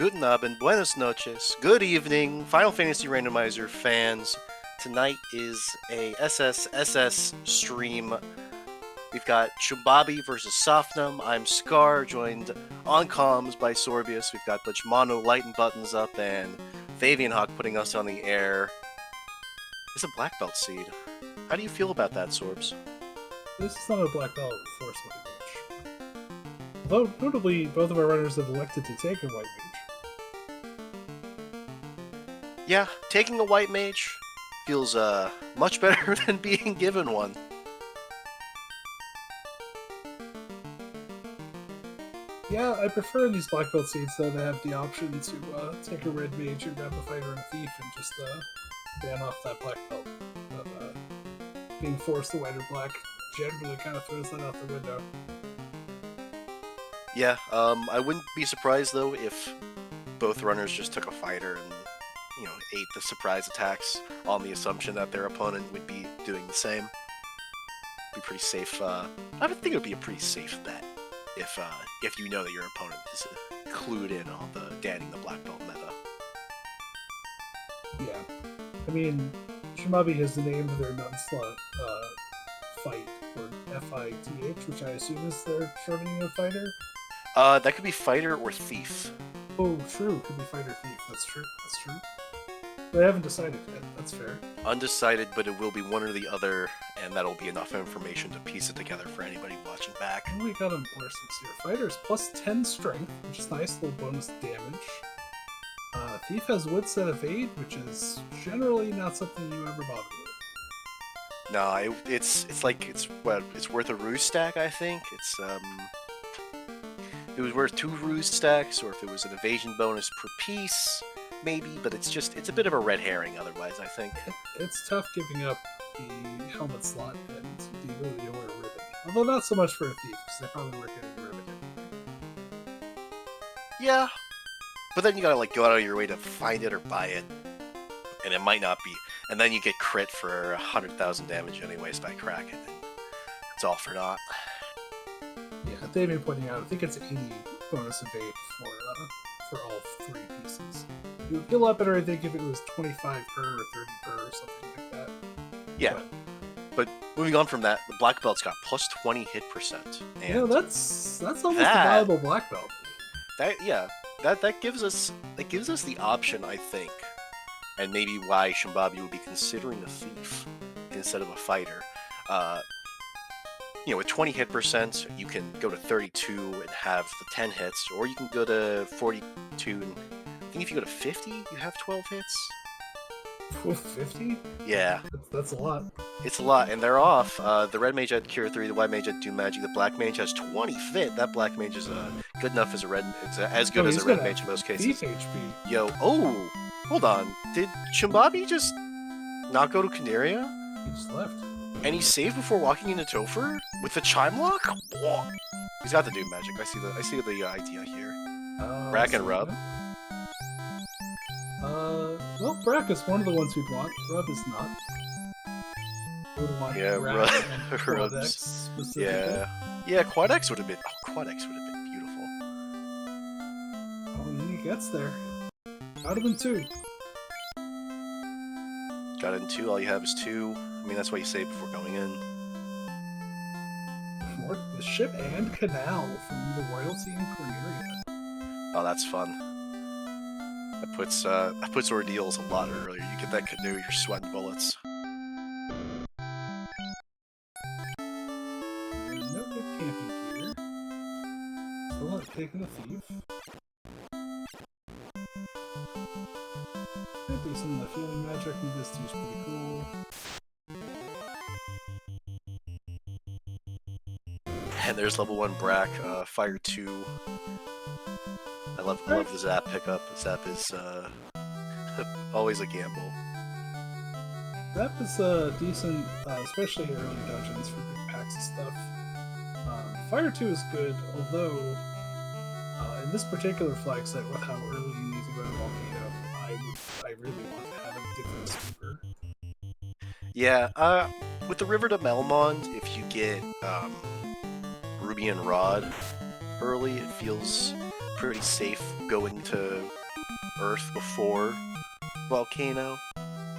Guten Abend, buenas noches, good evening, Final Fantasy Randomizer fans. Tonight is a SSSS stream. We've got Shoombabi versus Softnum. I'm Scar, joined on comms by Sorbius. We've got Bajmano lighting buttons up and Fabian Hawk putting us on the air. It's a black belt seed. How do you feel about that, Sorbs? This is not a black belt force white mage. Although, notably, both of our runners have elected to take a white mage. Yeah, taking a white mage feels much better than being given one. Yeah, I prefer these black belt seeds though to have the option to take a red mage and grab a fighter and a thief and just ban off that black belt. But being forced to white or black generally kind of throws that out the window. Yeah, I wouldn't be surprised though if both runners just took a fighter and, you know, ate the surprise attacks on the assumption that their opponent would be doing the same. Be pretty safe. I would think it would be a pretty safe bet if you know that your opponent is clued in on the danning the black belt meta. Yeah, I mean, Shoombabi has named their non-slot fight, or FITH, which I assume is their shortening of fighter. That could be fighter or thief. Oh, true. Could be fighter thief. That's true. That's true. They haven't decided yet. That's fair. Undecided, but it will be one or the other, and that'll be enough information to piece it together for anybody watching back. And we got endorsements here. Fighter's plus 10 strength, which is nice, little bonus damage. Thief has wits and evade, which is generally not something you ever bother with. No, it's worth a ruse stack, I think. It's if it was worth 2 ruse stacks, or if it was an evasion bonus per piece, maybe, but it's a bit of a red herring otherwise, I think. It's tough giving up the helmet slot and the ability to wear a ribbon. Although not so much for a thief, because they probably weren't getting a ribbon anyway. Yeah, but then you gotta go out of your way to find it or buy it, and it might not be. And then you get crit for 100,000 damage anyways by cracking it. It's all for naught. Yeah, they've been pointing out, I think it's 80 bonus evade for all 3 pieces. It would be a lot better, I think, if it was 25 per or 30 per or something like that. Yeah, but moving on from that, the black belt's got plus 20 hit percent. And yeah, that's almost a viable black belt. That gives us the option, I think, and maybe why Shoombabi would be considering a thief instead of a fighter. With 20 hit percent, you can go to 32 and have the 10 hits, or you can go to 42 and I think if you go to 50, you have 12 hits. 50? Yeah. That's a lot. It's a lot, and they're off. The red mage had Cure 3, the white mage had Doom Magic, the black mage has 20 fit. That black mage is good enough as a red, as good as a red mage in most cases. Thief HP. Yo, oh, hold on. Did Shoombabi just not go to Canaria? He just left. And he saved before walking into Topher with the chime lock? Whoa. He's got the Doom Magic. I see the idea here. Brack and Rub. Well, Brack is one of the ones we'd want. Rub is not. Would want Brack and Quad X specifically. Yeah, Quad X would have been. Oh, Quad X would have been beautiful. Oh, and he gets there. Out of them 2. Got it in 2. All you have is 2. I mean, that's why you save before going in. More the ship and canal from the royalty in Corneria. Oh, that's fun. That puts ordeals a lot earlier. You get that canoe, you're sweating bullets. No good camping gear. Still not taking a thief. Decent feeling magic, and this two's pretty cool. And there's level 1 Brack, Fire 2. I love the Zap pickup. Zap is always a gamble. Zap is decent, especially early dungeons for big packs of stuff. Fire 2 is good, although in this particular flag set, with how early you need to go to Volcano, I really want to have a different sweeper. Yeah, with the River to Melmond, if you get Ruby and Rod early, it feels pretty safe going to Earth before Volcano.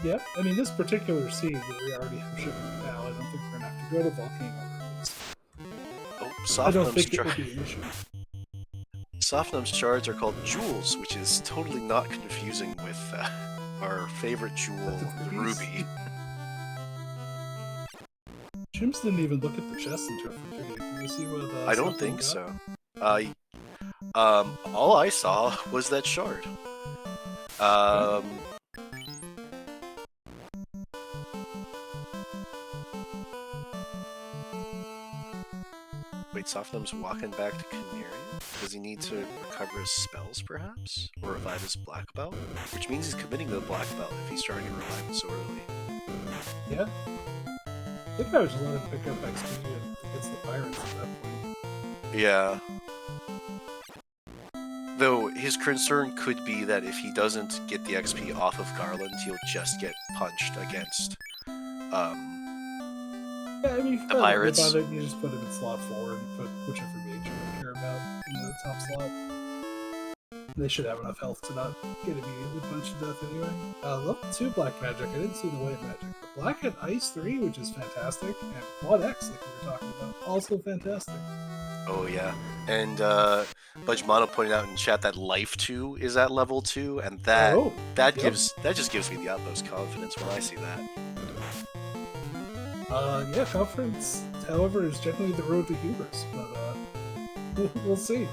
Yep. I mean, this particular seed where we already have shipping now, I don't think we're gonna have to go to Volcano at least. Oh, I don't Softnum's think it would be an issue. Softnum's shards are called jewels, which is totally not confusing with our favorite jewel, the ruby. Jims didn't even look at the chest in Trophy 3. Did you see what I don't think so. All I saw was that shard. Wait, Softnum's walking back to Canary? Does he need to recover his spells, perhaps? Or revive his black belt? Which means he's committing to the black belt if he's trying to revive it so early. Yeah. I think I would just let him pick up XP against the pirates at that point. Yeah. Though his concern could be that if he doesn't get the XP off of Garland, he'll just get punched against yeah, I mean, the pirates. About it, you just put him in slot 4 and put whichever mage you don't care about in the top slot. They should have enough health to not get immediately punched to death anyway. Level 2 black magic. I didn't see the white magic. But black and ice 3, which is fantastic, and quad X, like we were talking about, also fantastic. Oh yeah, and Budgemano pointed out in chat that life 2 is at level 2, and that just gives me the utmost confidence when I see that. Yeah, confidence, however, is generally the road to hubris, but we'll see.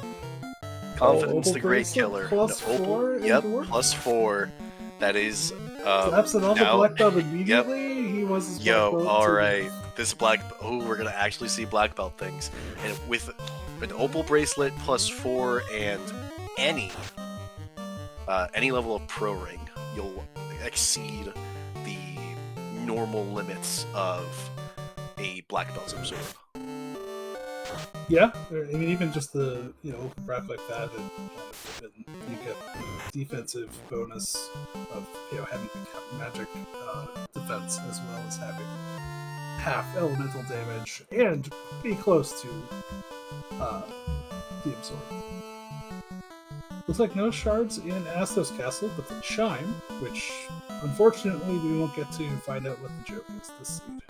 Confidence, the great killer. Plus 4. Yep, plus 4. That is. Slaps it on the black belt immediately. Yep. He was his Yo, black belt alright. This black. Oh, we're gonna actually see black belt things. And with an opal bracelet plus 4 and any level of pro ring, you'll exceed the normal limits of a black belt's absorb. Yeah, I mean, even just the open breath like that, you get defensive bonus of having magic defense as well as having half elemental damage and be close to the absorb. Looks like no shards in Astos Castle, but the chime, which unfortunately we won't get to find out what the joke is this seed.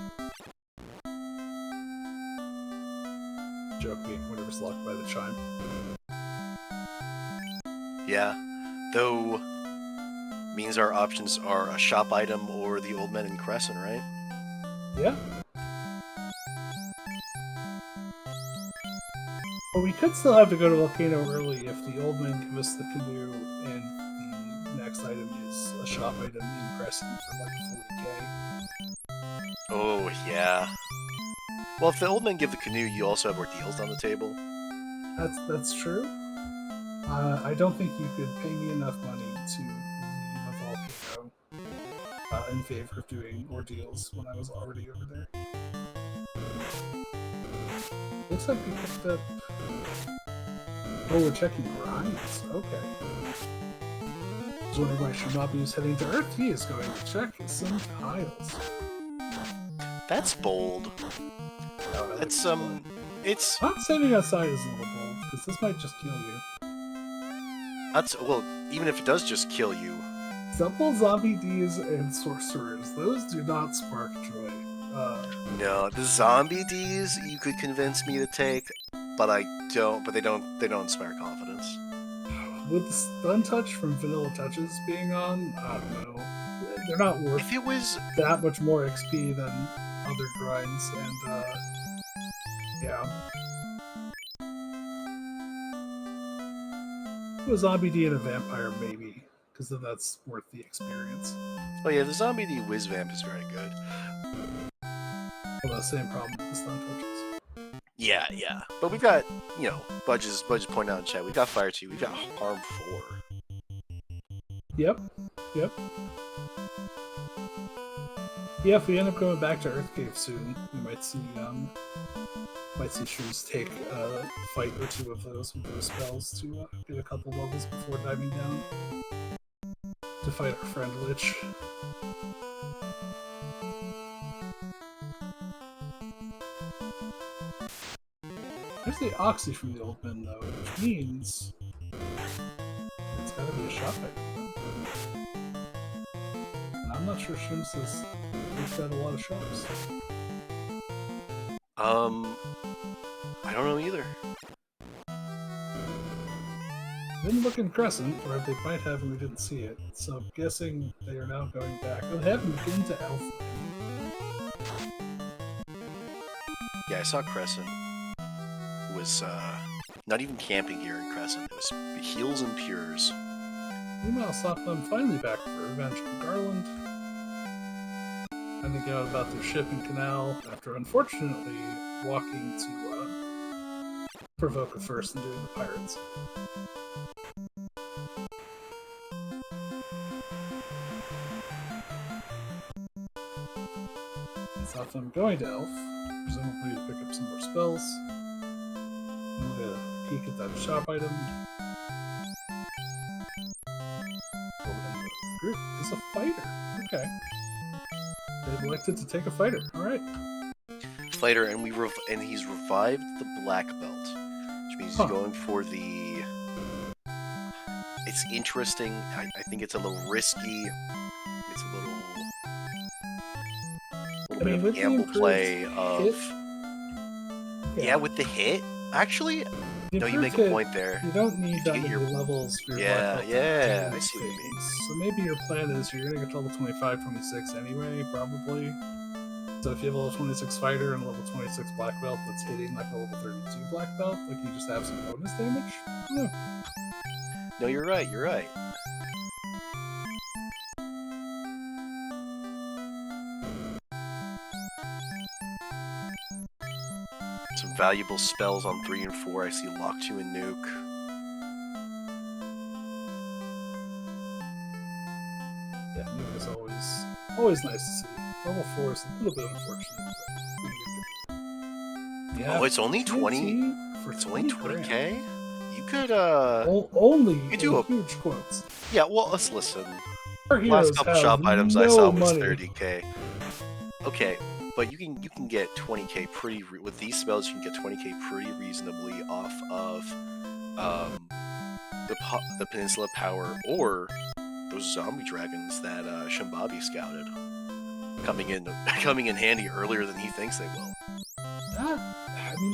Joke being whatever's locked by the chime. Yeah, though means our options are a shop item or the Old Men in Crescent, right? Yeah. But we could still have to go to Volcano early if the Old Men give us the canoe and the next item is a shop item in Crescent for like 40k. Oh, yeah. Well, if the Old Men give the canoe, you also have more deals on the table. That's true. I don't think you could pay me enough money to leave a Volcano in favor of doing ordeals when I was already over there. Looks like we picked up... Oh, we're checking grinds. Okay. I was wondering why shoombabi is heading to Earth. He is going to check some tiles. That's bold. That's, it's... Not standing outside is a little bold, because this might just kill you. That's, well, even if it does just kill you. Simple zombie Ds and sorcerers, those do not spark joy. No, the zombie Ds you could convince me to take, but I don't, but they don't inspire confidence. With the stun touch from Vanilla Touches being on, I don't know. They're not worth if it was that much more XP than other grinds, and yeah. A zombie D and a vampire, maybe, because then that's worth the experience. Oh yeah, the zombie D whiz vamp is very good. Well, same problem with the stun touches. Yeah, yeah. But we've got, Budge's pointing out in chat, we've got Fire 2, we've got Harm 4. Yep. Yeah, if we end up going back to Earth Cave soon, we might see Shoes take a fight or two of those with those spells to get a couple levels before diving down to fight our friend Lich. There's the Oxy from the old bin, though, which means it's gotta be a shop item. And I'm not sure Shrimps has looked at a lot of shops. I don't know either. Didn't look in Crescent, or they might have and we didn't see it. So I'm guessing they are now going back. Oh, they haven't been to Elf. Yeah, I saw Crescent. It was not even camping gear in Crescent. It was heels and pures. Meanwhile, softnum finally back for revenge from Garland. Finding out about their ship and canal after unfortunately walking to provoke a first and doing the pirates. Softnum going to Elf, presumably to pick up some more spells. We'll get a peek at that shop item. The group is a fighter. Okay. They've elected to take a fighter. Alright. Fighter, and he's revived the black belt, which means he's going for the. It's interesting. I think it's a little risky. It's a little bit of a gamble play of. Hit? Yeah, with the hit. Actually, no, you make a point there. You don't need that many levels for your black belt. Yeah, I see what you mean. So maybe your plan is you're going to get to level 25, 26 anyway, probably. So if you have a level 26 fighter and a level 26 black belt that's hitting like a level 32 black belt, like you just have some bonus damage? No. No, you're right, you're right. Some valuable spells on 3 and 4. I see Lock 2 and Nuke. Yeah, Nuke is always nice to see. Level 4 is a little bit unfortunate. Yeah, oh, it's only 20? It's only 20k? You could, only you could do a huge quotes. Yeah, well, let's listen. Our Last couple shop items I saw was 30k. Okay, but you can get 20k pretty with these spells. You can get 20k pretty reasonably off of the Peninsula Power or those zombie dragons that Shoombabi scouted, coming in handy earlier than he thinks they will.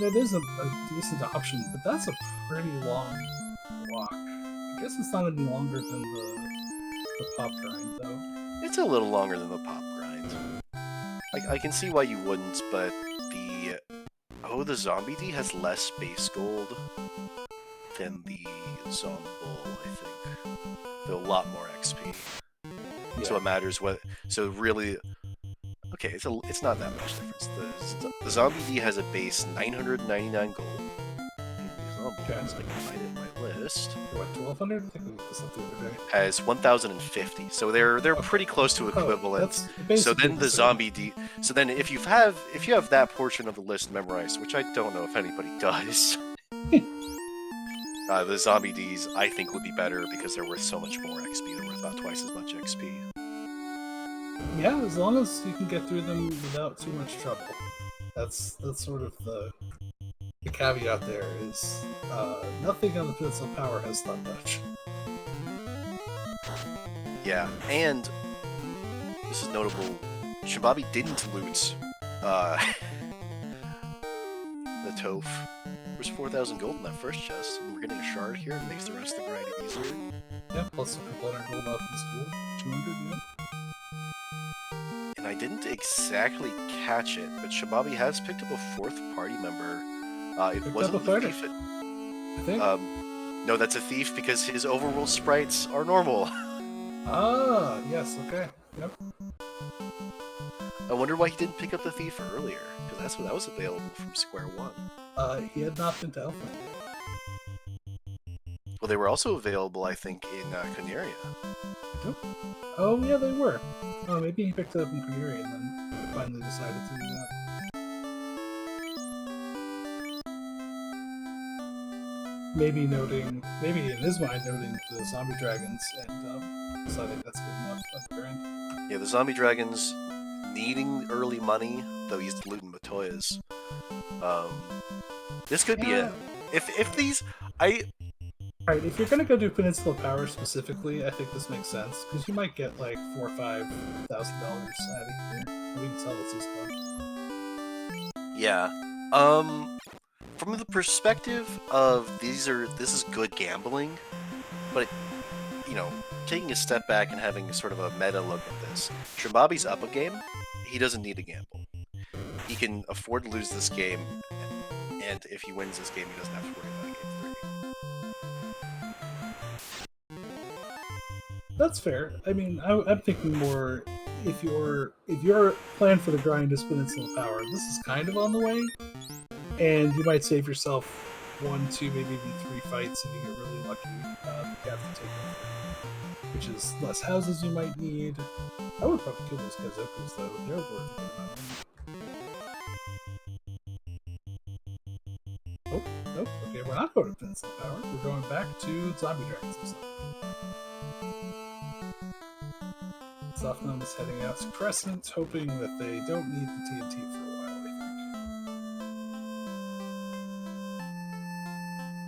That is a decent option, but that's a pretty long walk. I guess it's not any longer than the pop grind, though. It's a little longer than the pop grind. I can see why you wouldn't, but the zombie D has less base gold than the Zombull, I think. Though a lot more XP. Yeah. So it matters what. So really, okay, it's not that much difference. The zombie D has a base 999 gold. Okay. I can find it in my list. What, 1200? I think we looked this up the other day. Has 1050. So they're pretty close to equivalent. So then the zombie D. So then if you have that portion of the list memorized, which I don't know if anybody does. The zombie Ds, I think, would be better because they're worth so much more XP. They're worth about twice as much XP. Yeah, as long as you can get through them without too much trouble. That's sort of the caveat there is nothing on the Peninsula Power has that much. Yeah, and this is notable. Shoombabi didn't loot the Toph. There's 4,000 gold in that first chest, and we're getting a shard here. It makes the rest of the grind easier. Yeah, plus a couple hundred gold off the school. 200, yeah. And I didn't exactly catch it, but Shoombabi has picked up a 4th party member. It wasn't the thief. I think. No, that's a thief because his overworld sprites are normal. Ah, yes, okay. Yep. I wonder why he didn't pick up the thief earlier, because that was available from Square One. He had not been to Elfland. Well, they were also available, I think, in Coneria. Oh, yeah, they were. Oh, maybe he picked it up in Coneria and then finally decided to do that. Maybe in his mind noting the zombie dragons and deciding that's good enough of the grind. Yeah, the zombie dragons needing early money, though he's looting with Toyas. This could be Yeah. it. If these, I Alright, if you're gonna go do Peninsula Power specifically, I think this makes sense, because you might get like $4,000 or $5,000 out of here. We can sell it this one. yeah. From the perspective of this is good gambling, but you know, taking a step back and having sort of a meta look at this, Shoombabi's up a game. He doesn't need to gamble. He can afford to lose this game, and if he wins this game, he doesn't have to worry about game 3. That's fair. I mean, I'm thinking more if your plan for the grind is Peninsula Power, this is kind of on the way, and you might save yourself 1, 2, maybe even 3 fights if you get really lucky. You have to take them, which is less houses you might need. I would probably kill those Kazokus though; they're worth a good amount of money. Oh, nope. Okay, we're not going to Peninsula Power. We're going back to Zombie Dragons and stuff. Softnum is heading out to Crescent, hoping that they don't need the TNT for a while, I think.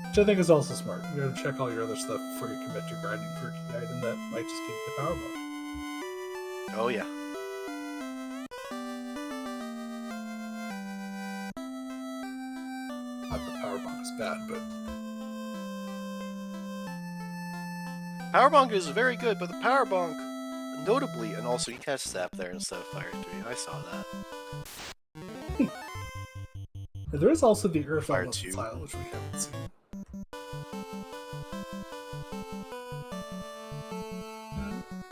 Which I think is also smart. You gotta check all your other stuff before you commit to grinding for a key item that might just give you the power bump. Oh yeah. Not the power bump is bad, but Power Bonk is very good, but the Power Bonk, notably, and also he casts Zap there instead of Fire 3. I saw that. there is also the Earth Fire Element 2. style, which we haven't seen.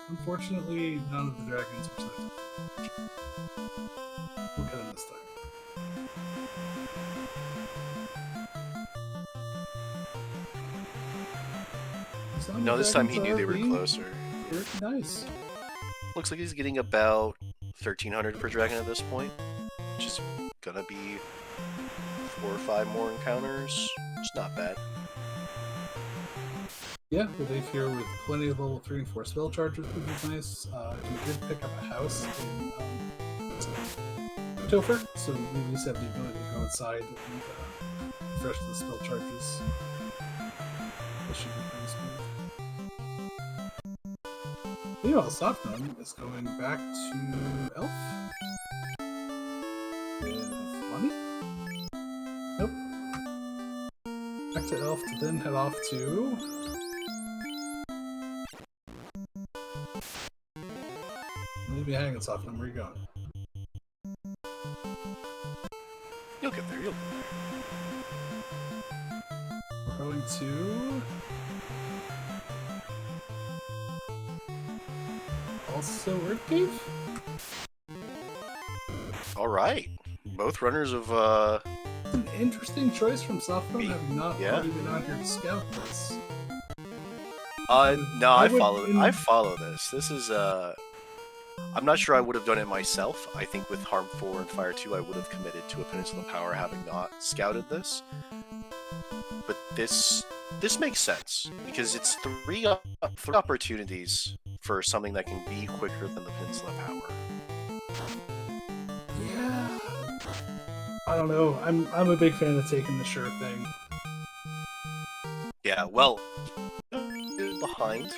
Unfortunately, none of the dragons were selected. We'll get them this time. No, this time he knew they were closer. Nice. Looks like he's getting about 1,300 per dragon at this point, which is gonna be 4 or 5 more encounters. It's not bad. Yeah, we'll leave here with plenty of level 3 and 4 spell charges, which is nice. We did pick up a house in Topher, so we at least have the ability to go inside and refresh the spell charges. This should be pretty smooth. Meanwhile, Softnum is going back to Elf with money? Nope. Back to Elf to then head off to... Leave me hanging, Softnum. Where are you going? You'll get there, you'll get there. We're going to... Also Earth Cave? Alright. Both runners of, An interesting choice from Softnum, having not Yeah. already been out here to scout this. no, I I would follow this. This is, I'm not sure I would have done it myself. I think with Harm 4 and Fire 2, I would have committed to a Peninsula Power having not scouted this. But this makes sense, because it's three opportunities for something that can be quicker than the Peninsula Power. Yeah. I don't know. I'm a big fan of taking the sure thing. Yeah, well, behind,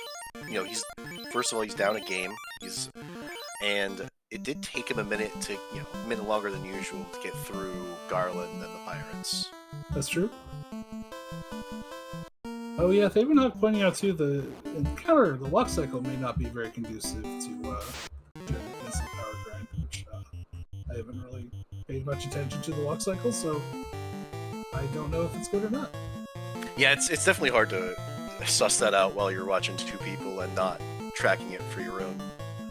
you know, first of all, he's down a game. And it did take him a minute a minute longer than usual to get through Garland and the Pirates. That's true. Oh yeah, they've been pointing out too, the luck cycle may not be very conducive to Peninsula Power grind, which I haven't really paid much attention to the luck cycle, so I don't know if it's good or not. Yeah, it's definitely hard to suss that out while you're watching 2 people and not tracking it for your own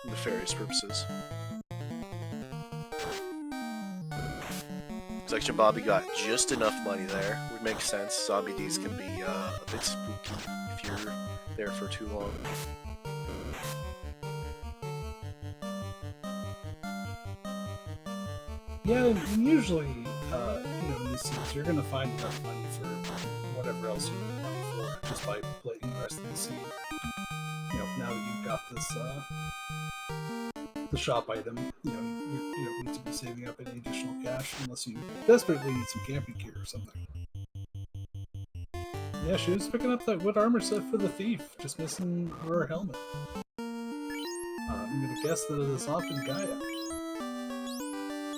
nefarious purposes. Looks like Shoombabi got just enough money there. Would make sense. Zombie Ds can be a bit spooky if you're there for too long. Yeah, and usually, in these scenes, you're going to find enough money for whatever else you need money for just by playing the rest of the scene. Now that you've got this, the shop item, you to be saving up any additional cash unless you desperately need some camping gear or something. Yeah, she was picking up that wood armor set for the thief, just missing her helmet. I'm gonna guess that it is off in Gaia.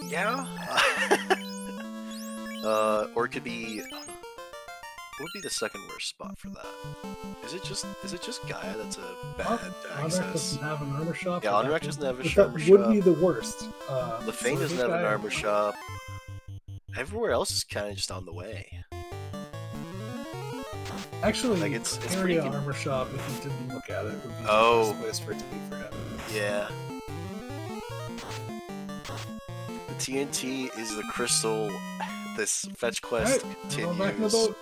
Yeah. Or it could be. What would be the second worst spot for that? Is it just Gaia that's a bad access? Onrak doesn't have an armor shop. Yeah, Onrak doesn't have a armor shop. Would be the worst. Lefane doesn't have an armor shop. Everywhere else is kind of just on the way. Actually, like it's area pretty... armor shop, if you didn't look at it, would be the best place for it to be for him. Yeah. The TNT is the crystal. This fetch quest continues. Back in the boat.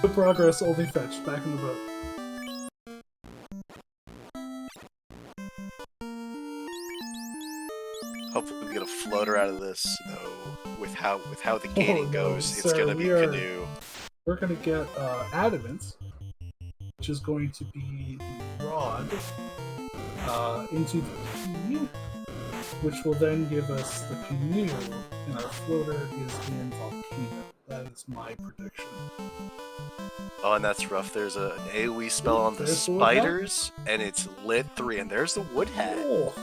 Good progress, only fetch. Back in the boat. Hopefully we get a floater out of this, though. With how the gaining goes, it's gonna be canoe. We're gonna get adamant, which is going to be the rod into the key, which will then give us the canoe, and our floater is in volcano. That is my prediction. Oh, and that's rough. There's an AoE spell on the spiders, and it's lit 3, and there's the wood hat. Oh.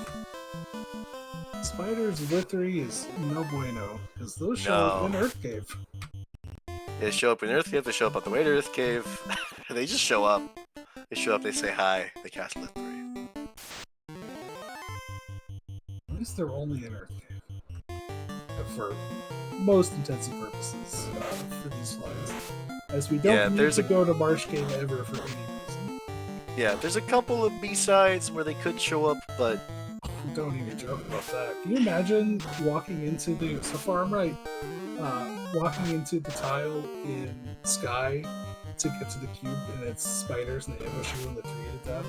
Spiders lit 3 is no bueno, because those show up in Earth Cave. They show up in Earth Cave, they show up on the way to Earth Cave. They just show up. They show up, they say hi, they cast lit 3. At least they're only in Earth Cave. For most intents and purposes for these flights. As we don't need to go to Marsh Cave ever for any reason. Yeah, there's a couple of B-sides where they could show up, but... Don't even joke about that. Can you imagine walking into the... So far I'm right. Walking into the tile in Sky to get to the cube, and it's spiders and they ambush you in the tree to death.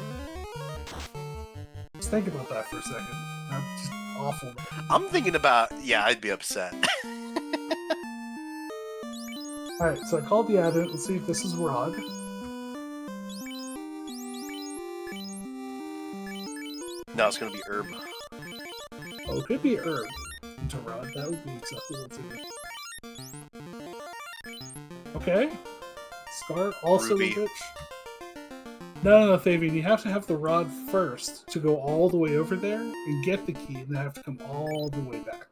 Just think about that for a second. That's just awful. I'm thinking about... Yeah, I'd be upset. Alright, so I called the advent. Let's see if this is Rod. No, it's gonna be Herb. Oh, it could be Herb into Rod. That would be acceptable too. Okay. Scar also Ruby. a bitch. No, Fabian, you have to have the rod first to go all the way over there and get the key, and then have to come all the way back.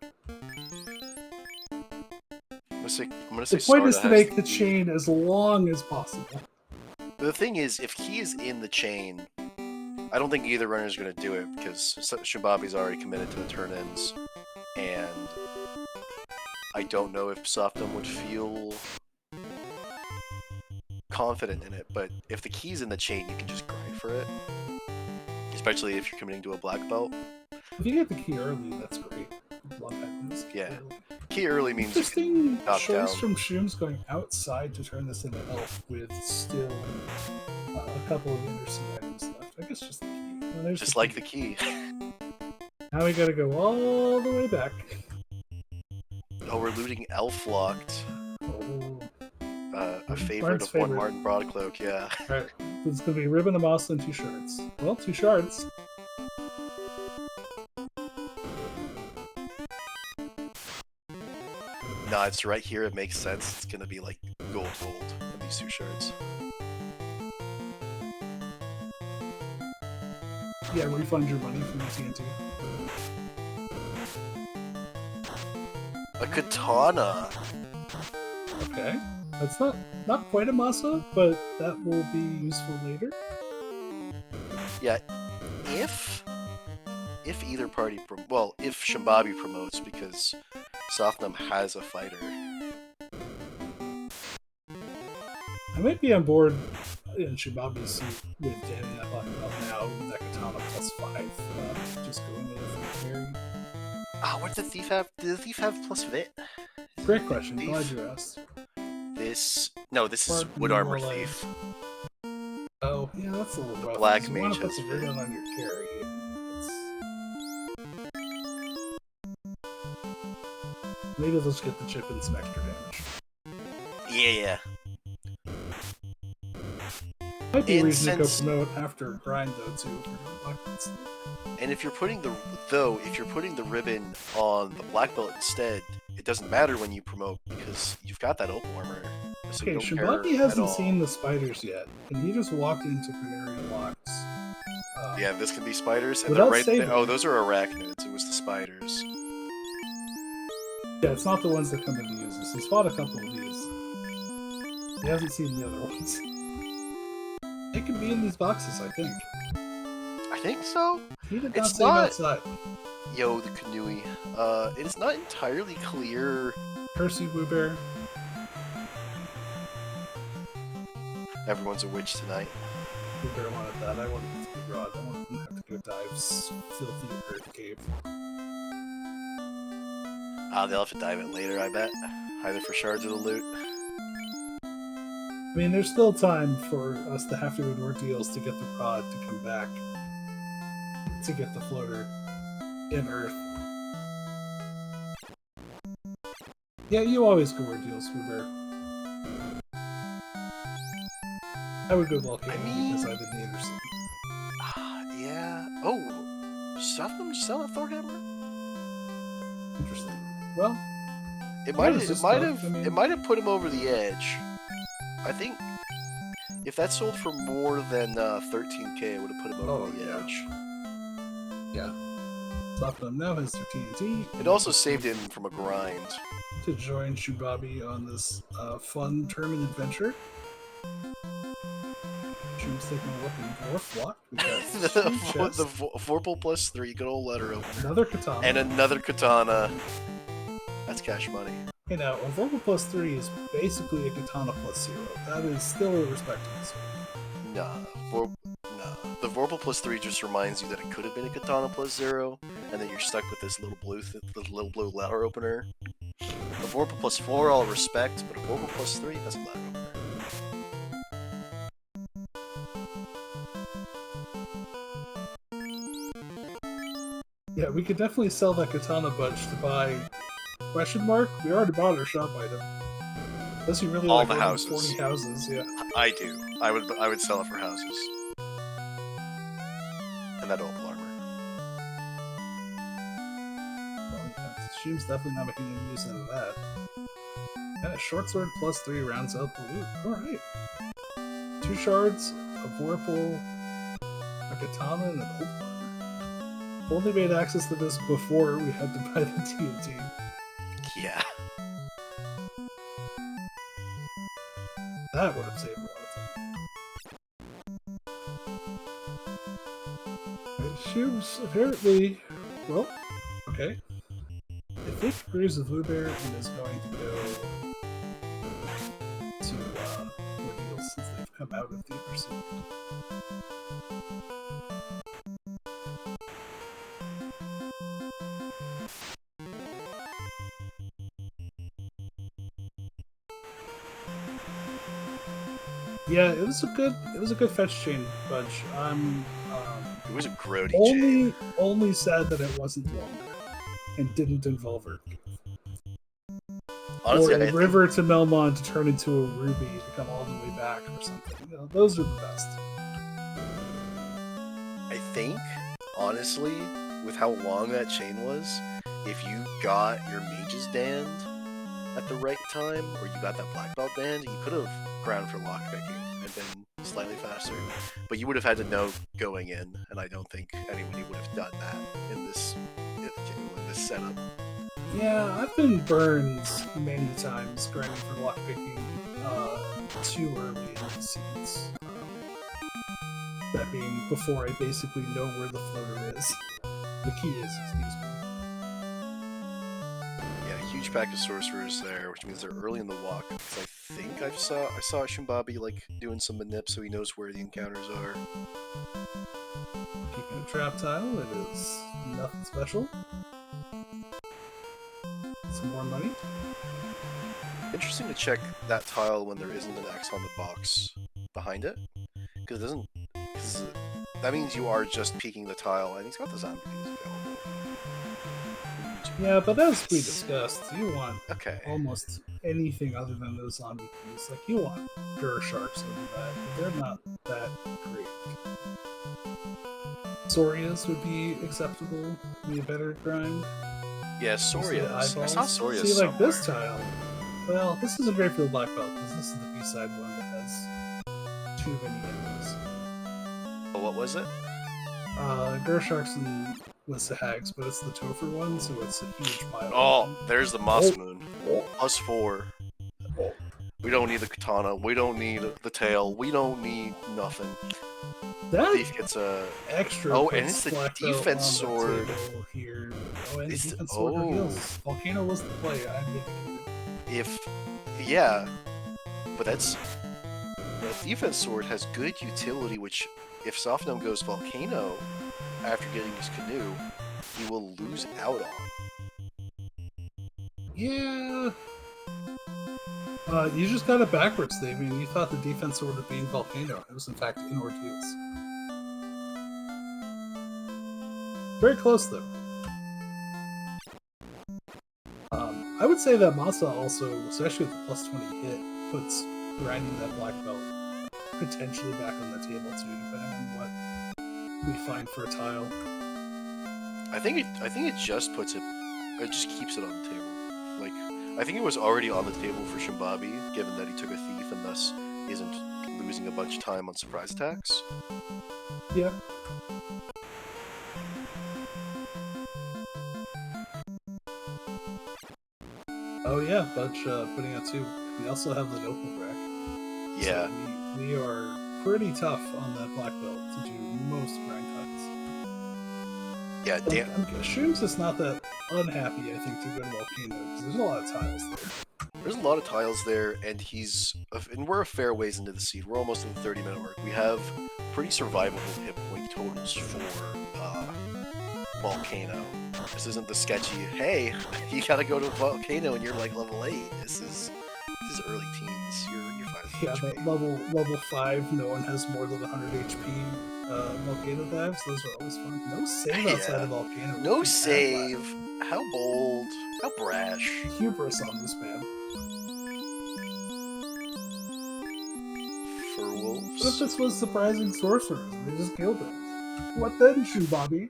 I'm gonna say the point is to make the chain as long as possible. The thing is, if he is in the chain, I don't think either runner is going to do it because Shoombabi's already committed to the turn-ins, and I don't know if softnum would feel confident in it, but if the key's in the chain, you can just grind for it, especially if you're committing to a black belt. If you get the key early, that's great. Love that. Yeah. Key early means you interesting can top choice down. From Shooms going outside to turn this into elf with still a couple of interseed items left. I guess just the key. Well, just like the key. Now we gotta go all the way back. Oh, we're looting elf locked. Oh. A favorite of one Martin Broadcloak, yeah. Alright, it's gonna be ribbon, a moss, and 2 shards. Well, 2 shards. No, it's right here, it makes sense. It's gonna be like gold in these 2 shards. Yeah, refund your money from the TNT. A katana! Okay. That's not quite a masa, but that will be useful later. Yeah, if either party, if Shoombabi promotes, because softnum has a fighter. I might be on board in Shoombabi's suit with Danny that black belt now with that katana +5. Just going with it carry. Ah, what did the thief have? Did the thief have plus Vit? Great question. Glad you asked. This is wood armor thief. Oh, yeah, that's a little rough. Black you mage want to put has some Vit. ribbon on your carry. Maybe let's get the chip and some extra damage. Yeah. Might be a And reason to go since promote after grind though too. For black belts. and if you're putting the ribbon on the black belt instead, it doesn't matter when you promote because you've got that opal armor. So Okay, you don't care Shoombabi at hasn't all. seen the spiders yet, and he just walked into Canary Locks. Yeah, this can be spiders, and Without they're right saving. there. Oh, those are arachnids. It was the spiders. Yeah, it's not the ones that come into uses. He's fought a couple of these. He hasn't seen the other ones. They could be in these boxes, I think. I think so. He did not It's save not- outside. Yo, the Kanui. It is not entirely clear. Percy Woobear. Everyone's a witch tonight. Woobear wanted that. I wanted it to be Rod. I wanted them to have to go dive filthy earth cave. They'll have to dive in later, I bet. Either for shards or the loot. I mean, there's still time for us to have to go to ordeals to get the Rod to come back. To get the floater in Earth. Yeah, you always go ordeals, Woobear. I would go Volcano because I'm in the Anderson. Yeah. Oh, softnum just sell a Thor hammer? Interesting. Well, It What might is this have stuff? I mean- it might have put him over the edge. I think if that sold for more than 13k, it would have put him over the edge. yeah. Softnum now has their TNT. It also saved him from a grind. To join Shoombabi on this fun tournament adventure. Shoom's taking a look in Dwarf Block. We got the two chests, Vorpal plus 3, good old letter opener. another katana. And another katana. That's cash money. Okay, now, a Vorpal plus 3 is basically a katana plus 0. That is still a respectable sword. Nah. The Vorpal plus 3 just reminds you that it could have been a katana plus 0, and then you're stuck with this little blue letter opener. The Vorpal plus 4 I'll respect, but a Vorpal plus 3, that's a letter opener. Yeah, we could definitely sell that katana bunch to buy... Question mark? We already bought our shop item. Unless you really All like the more than houses. 40 houses, yeah. I do. I would sell it for houses. And that opal armor. Well, yeah, Shoom's definitely not making any use out of that. And a short sword plus 3 rounds out the loot. Alright. 2 shards, a Vorpal, a katana, and an opal armor. If only we had access to this before we had to buy the TNT. Yeah. That would have saved a lot of time. Right, Shoom's apparently... Well, okay. I think agrees with Bluebear and is going to go to ordeals since they've come out of the Anderson. Yeah, it was a good fetch chain bunch. I'm It was a grody chain. only sad that it wasn't longer and didn't involve her. Honestly, or a I think, river to Melmond to turn into a ruby to come all the way back or something. You know, those are the best. I think, honestly, with how long that chain was, if you got your mage's dand at the right time, or you got that black belt dand, you could have ground for lockpicking and been slightly faster. But you would have had to know going in, and I don't think anybody would have done that in this setup. Yeah, I've been burned many times grinding for lockpicking too early in the seeds. That being before I basically know where the floater is. The key is, excuse me. Yeah, huge pack of sorcerers there, which means they're early in the walk. Because I think I saw Shoombabi like doing some manip so he knows where the encounters are. Keeping a trap tile, it is nothing special. Some more money. Interesting to check that tile when there isn't an X on the box behind it, because it doesn't. Cause That means you are just peeking the tile, and he's got the zombie piece available. Yeah, but as we discussed, you want Okay. almost anything other than those zombie keys. Like, you want Sharks over that, but they're not that great. Sorias would be acceptable, be a better grind. Yeah, Sorias. I saw Sorias See, like somewhere. this tile. Well, this is a great for the black belt because this is the B-side one that has too many enemies. Oh, what was it? Sharks was the hags, but it's the Topher one, so it's a huge pile. Oh, there's the Moss Moon. Plus 4. We don't need the katana. We don't need the tail. We don't need nothing. That Thief gets a extra. Oh, and it's the defense sword. Here. Oh, and It's the defense sword reveals. Volcano was the play. Yeah, but that's the defense sword has good utility. Which, if softnum goes volcano after getting his canoe, he will lose out on. Yeah. You just got it backwards, Dave. I mean, you thought the defense sword would be in volcano. It was in fact in ordeals. Very close, though. I would say that Masa also, especially with the plus 20 hit, puts grinding that black belt potentially back on the table too, depending on what we find for a tile. I think it just puts it. It just keeps it on the table. Like, I think it was already on the table for Shoombabi, given that he took a thief and thus isn't losing a bunch of time on surprise attacks. Yeah. Oh yeah, Budge putting out 2. We also have the Nopal rack. Yeah. So we are pretty tough on that black belt to do most grind tiles. Yeah, damn. Shooms is not that unhappy, I think, to go to Volcano, because there's a lot of tiles there. There's a lot of tiles there, and we're a fair ways into the seed. We're almost in the 30-minute mark. We have pretty survivable hit point totals for Volcano. This isn't the sketchy, hey, you gotta go to Volcano and you're like level 8. This is early teens. You're fine. Yeah, but level 5, no one has more than 100 HP Volcano dives. Those are always fun. No save outside of Volcano. No save. How bold. How brash. Hubris on this man. For wolves. What if this was surprising sorcerers and they just killed him? What then, Shoombabi?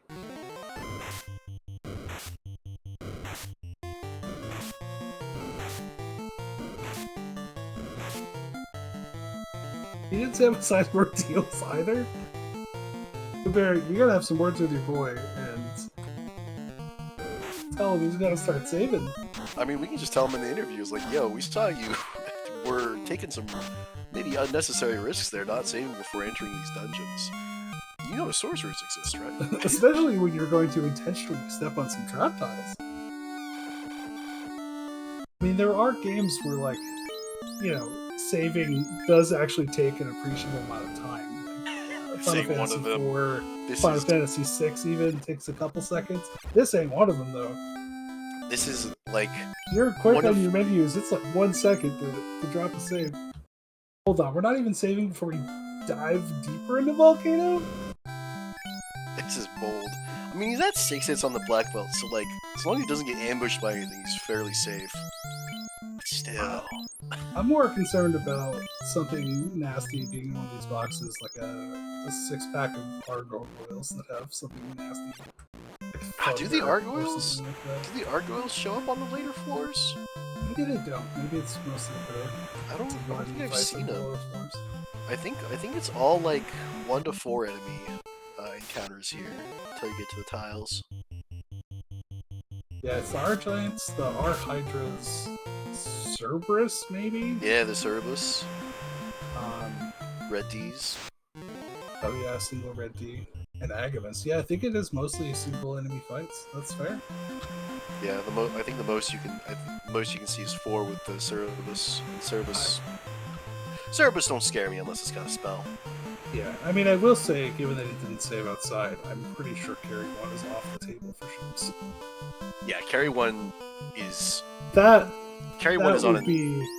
He didn't say what size word deals either. Barry, you gotta have some words with your boy and tell him he's gotta start saving. I mean, we can just tell him in the interviews, like, yo, we saw you were taking some maybe unnecessary risks there, not saving before entering these dungeons. You know sorcerers exist, right? Especially when you're going to intentionally step on some trap tiles. I mean, there are games where, like, you know, saving does actually take an appreciable amount of time. Like, Final Fantasy IV, Final Fantasy VI even takes a couple seconds. This ain't one of them, though. This is, like... You're quick on your menus. It's like 1 second to drop a save. Hold on, we're not even saving before we dive deeper into Volcano? This is bold. I mean, he's at 6 hits on the black belt, so, like, as long as he doesn't get ambushed by anything, he's fairly safe. But still... I'm more concerned about something nasty being in one of these boxes, like a 6-pack of gargoyles that have something nasty. Like do the gargoyles? Do the gargoyles show up on the later floors? Maybe they don't. Maybe it's mostly I don't think I've seen them. I think it's all like 1 to 4 enemy encounters here until you get to the tiles. Yeah, it's the Argiants, the Arhydras, Cerberus, maybe? Yeah, the Cerberus. Red D's. Oh yeah, single Red D. And Agavus. Yeah, I think it is mostly single enemy fights. That's fair. Yeah, I think the most you can see is 4 with the Cerberus. Cerberus don't scare me unless it's got a spell. Yeah, I mean, I will say, given that it didn't save outside, I'm pretty sure carry 1 is off the table for sure. Yeah, carry 1 is... Carry 1 is on it.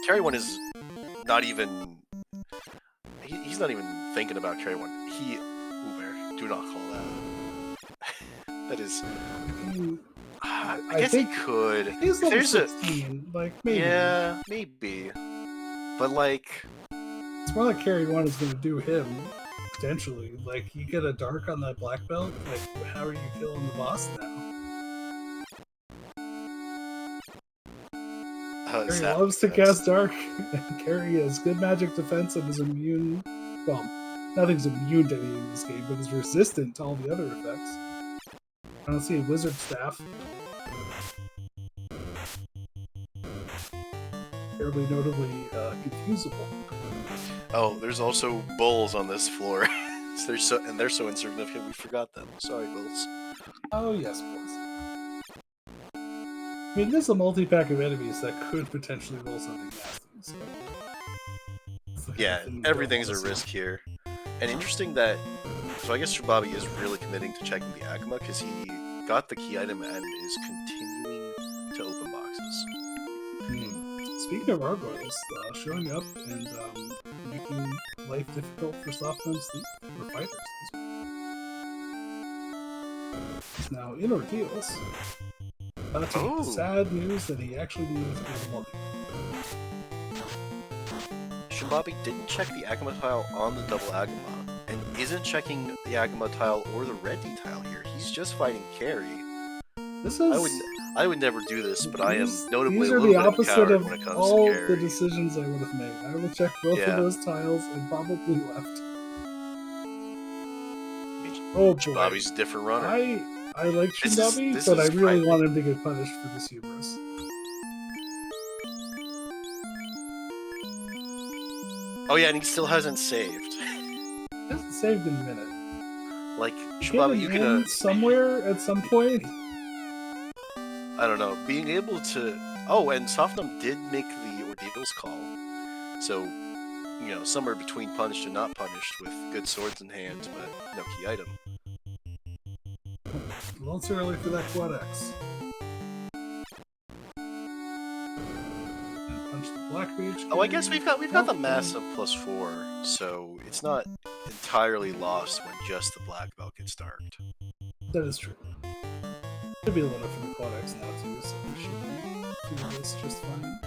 Carry 1 is not even... He's not even thinking about carry 1. do not call that. That is. I I guess he think could. he's If level there's a 16. Like, maybe. yeah, maybe. But like, It's more like Carry 1 is going to do him, potentially. Like, you get a dark on that black belt, like, how are you killing the boss now? Carry Zap loves to defense. cast dark, and Carry has good magic defense and is immune. Well, nothing's immune to anything in this game, but is resistant to all the other effects. I don't see a wizard staff. Terribly notably confusable. Oh, there's also bulls on this floor. they're so insignificant we forgot them. Sorry, bulls. Oh yes, boys. I mean, there's a multi-pack of enemies that could potentially roll something nasty. So. Yeah, everything's a risk here. And interesting that, so I guess Shoombabi is really committing to checking the Akuma because he got the key item and is continuing to open boxes. Speaking of gargoyles, showing up and making life difficult for softnum sleep for fighters. He's now in ordeals. To get the sad news that he actually needs to get money. Shoombabi didn't check the Akuma tile on the double Aguma, and isn't checking the Aguma tile or the red D tile here. He's just fighting carry. This is. I would never do this, but I am notably these a are little the bit opposite empowered of when it comes all to carry. the decisions I would have made. I would have checked both of those tiles and probably left. Oh boy. Shoombabi's a different runner. I like Shoombabi, but I really want him to get punished for this hubris. Oh yeah, and he still hasn't saved. He hasn't saved in a minute. Like, Shoombabi, you can somewhere at some point. I don't know. Being able to... Oh, and softnum did make the ordeals call. So, you know, somewhere between punished and not punished with good swords in hand, but no key item. A little too early for that quad X. And punch the black mage. Oh, I guess we've got the massive +4, so it's not entirely lost when just the black belt gets darked. That is true. Should be a little for the quad X now too, so we should do this just fine.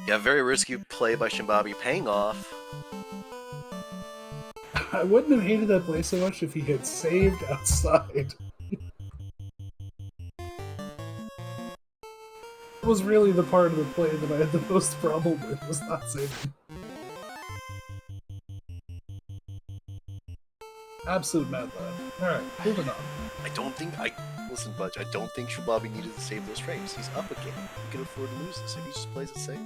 Yeah, very risky play by Shoombabi, paying off. I wouldn't have hated that play so much if he had saved outside. It was really the part of the play that I had the most problem with, was not saving. Absolute mad lad. Alright, moving on. Listen, Budge, I don't think Shoombabi needed to save those frames. He's up again. He can afford to lose this if he just plays it safe.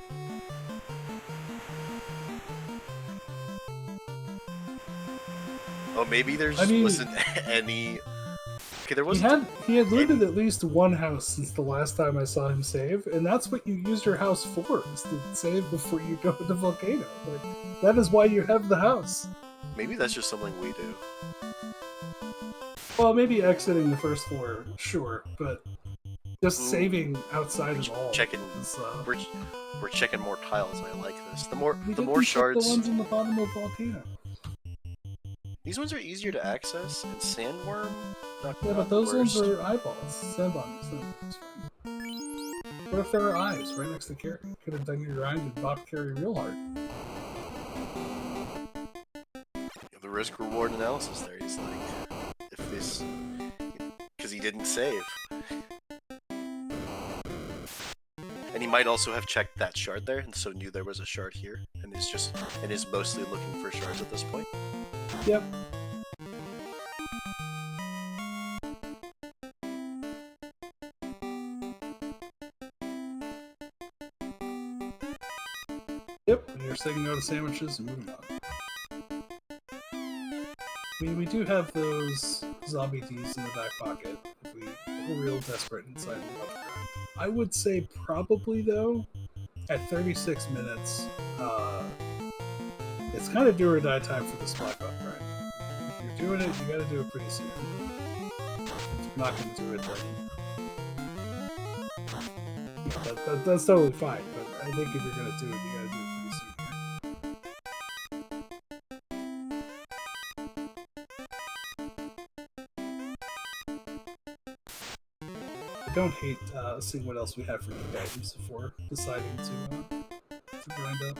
Oh, maybe there's wasn't any... Okay, there wasn't... He had looted at least one house since the last time I saw him save, and that's what you use your house for, is to save before you go to Volcano. Like, that is why you have the house. Maybe that's just something we do. Well, maybe exiting the first floor, sure, but just saving outside of all. We're checking more tiles, and I like this. The more shards. The ones in the bottom of Volcano. These ones are easier to access, and Sandworm. Yeah, but those ones are eyeballs. Sandbombs. What if there are eyes right next to Carry? Could have done your grind and bought Carry real hard. The risk reward analysis there. He's like, if this, because he didn't save, and he might also have checked that shard there, and so knew there was a shard here, and is mostly looking for shards at this point. Yep. Yep, and you're saying no to sandwiches and moving on. I mean, we do have those zombie Ds in the back pocket if we get real desperate inside the left grind. I would say probably, though, at 36 minutes, it's kind of do or die time for this black belt grind. If you're doing it, you gotta do it pretty soon. If you're not gonna do it, then that's totally fine, but I think if you're gonna do it, you gotta do it pretty soon. don't hate seeing what else we have for unique items before deciding to grind up.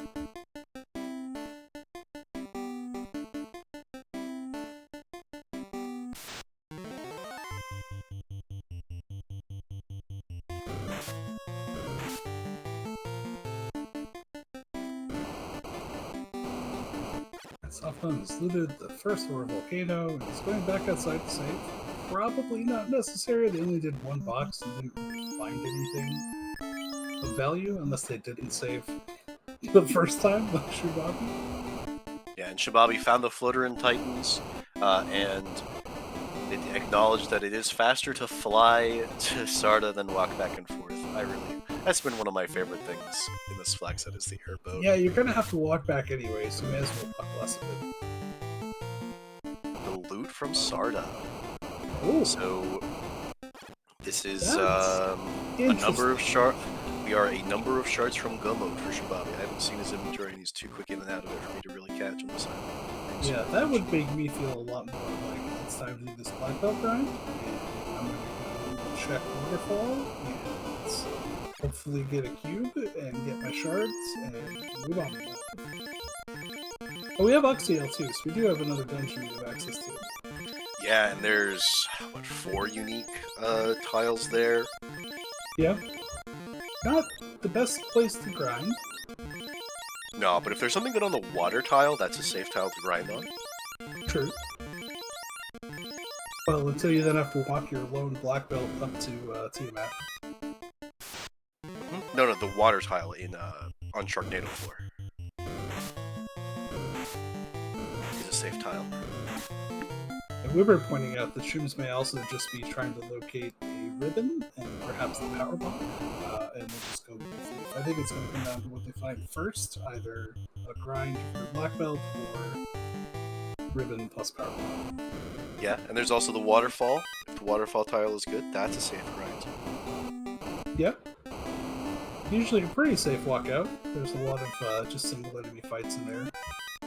Softnum has looted the first floor volcano and is going back outside to save. Probably not necessary. They only did one box and didn't really find anything of value unless they didn't save the first time, like shoombabi. Yeah, and shoombabi found the Fluttering Titans, and it acknowledged that it is faster to fly to Sarda than walk back and forth. That's been one of my favorite things in this flag set is the airboat. Yeah, you're gonna have to walk back anyway, so you may as well walk less of it. The loot from Sarda. Oh, So this is That's a number of shards. We are a number of shards from Gummo for shoombabi. I haven't seen his inventory, and he's too quick in and out of it for me to really catch on this island. yeah, that would make me feel a lot more like it's time to do this black belt grind. And I'm gonna go check waterfall and hopefully get a cube and get my shards and move on. Oh, we have Oxyale too, so we do have another dungeon we have access to. Yeah, and there's, 4 unique tiles there. Yeah. Not the best place to grind. No, but if there's something good on the water tile, that's a safe tile to grind on. True. Well, until you then have to walk your lone black belt up to Tiamat. No, the water tile on Sharknado floor is a safe tile. And we were pointing out that shrooms may also just be trying to locate a ribbon and perhaps the power bomb, and we'll just go with the thief. I think it's going to come down to what they find first, either a grind for black belt or ribbon plus power bomb. Yeah, and there's also the waterfall. If the waterfall tile is good, that's a safe grind. Yep. Usually a pretty safe walkout. There's a lot of just single enemy fights in there.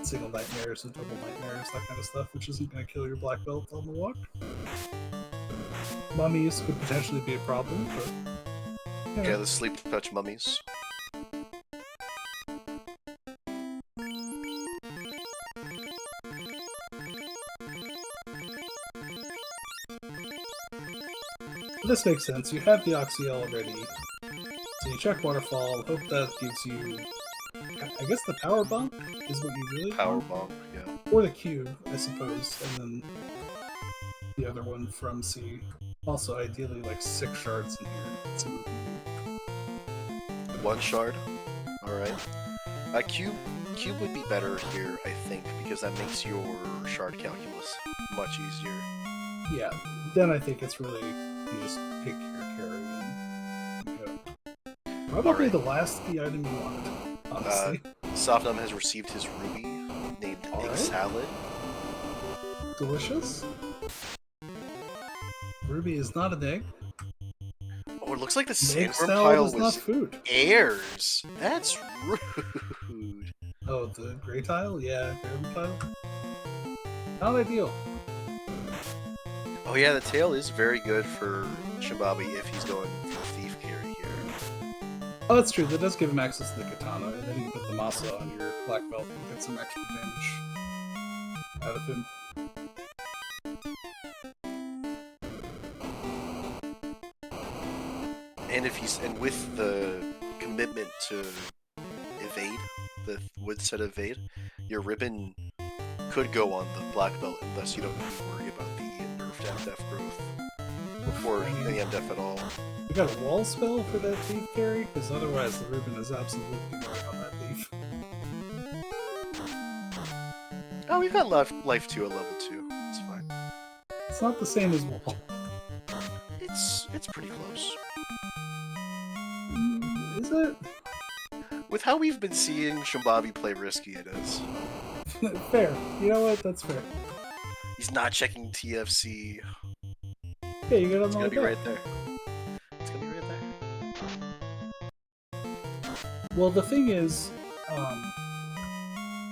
Single nightmares and double nightmares, that kind of stuff, which isn't going to kill your black belt on the walk. Mummies could potentially be a problem, but... Yeah, the sleep touch mummies. This makes sense. You have the Oxyale already. So you check waterfall, hope that gives you... I guess the power bump is what you really Power want. bomb, yeah. Or the cube, I suppose, and then the other one from C. Also, ideally, like 6 shards in here. So 1 shard. Alright. Cube would be better here, I think, because that makes your shard calculus much easier. yeah, then I think it's really, you just pick your carry and go. Probably Alright. the last key item you wanted, honestly. Softnum has received his ruby, named Egg Alright. Salad. Delicious. Ruby is not an egg. Oh, it looks like the Egg sandworm salad tile is not was food. airs. That's rude. Oh, the gray tile? Yeah, gray tile. Not ideal. Oh yeah, the tail is very good for shoombabi if he's going for thief carry here. Oh, that's true. That does give him access to the katana, and then you can put the masa on your black belt and get some extra damage out of him. And with the commitment to evade, the wood set evade, your ribbon could go on the black belt unless you don't have to worry about the nerfed MDF growth. Or any MDF at all. You got a wall spell for that thief carry? Because otherwise the ribbon is absolutely going on that thief. Oh, we've got life 2 at level 2. It's fine. It's not the same as wall. It's pretty close. Is it? With how we've been seeing shoombabi play risky, it is. Fair. You know what? That's fair. He's not checking TFC. Yeah, you got It's on gonna the be right there. It's gonna be right there. Well, the thing is,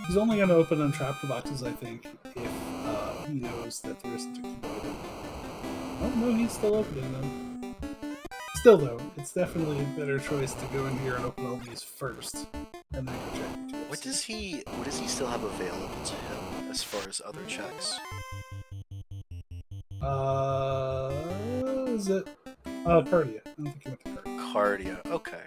he's only going to open untrapped boxes, I think, if he knows that there isn't a key item. Oh, no, he's still opening them. Still, though, it's definitely a better choice to go in here and open all these first, and then go check your tools. What does he still have available to him as far as other checks? Is it? Cardia. I don't think he went to Cardia. Cardia, okay.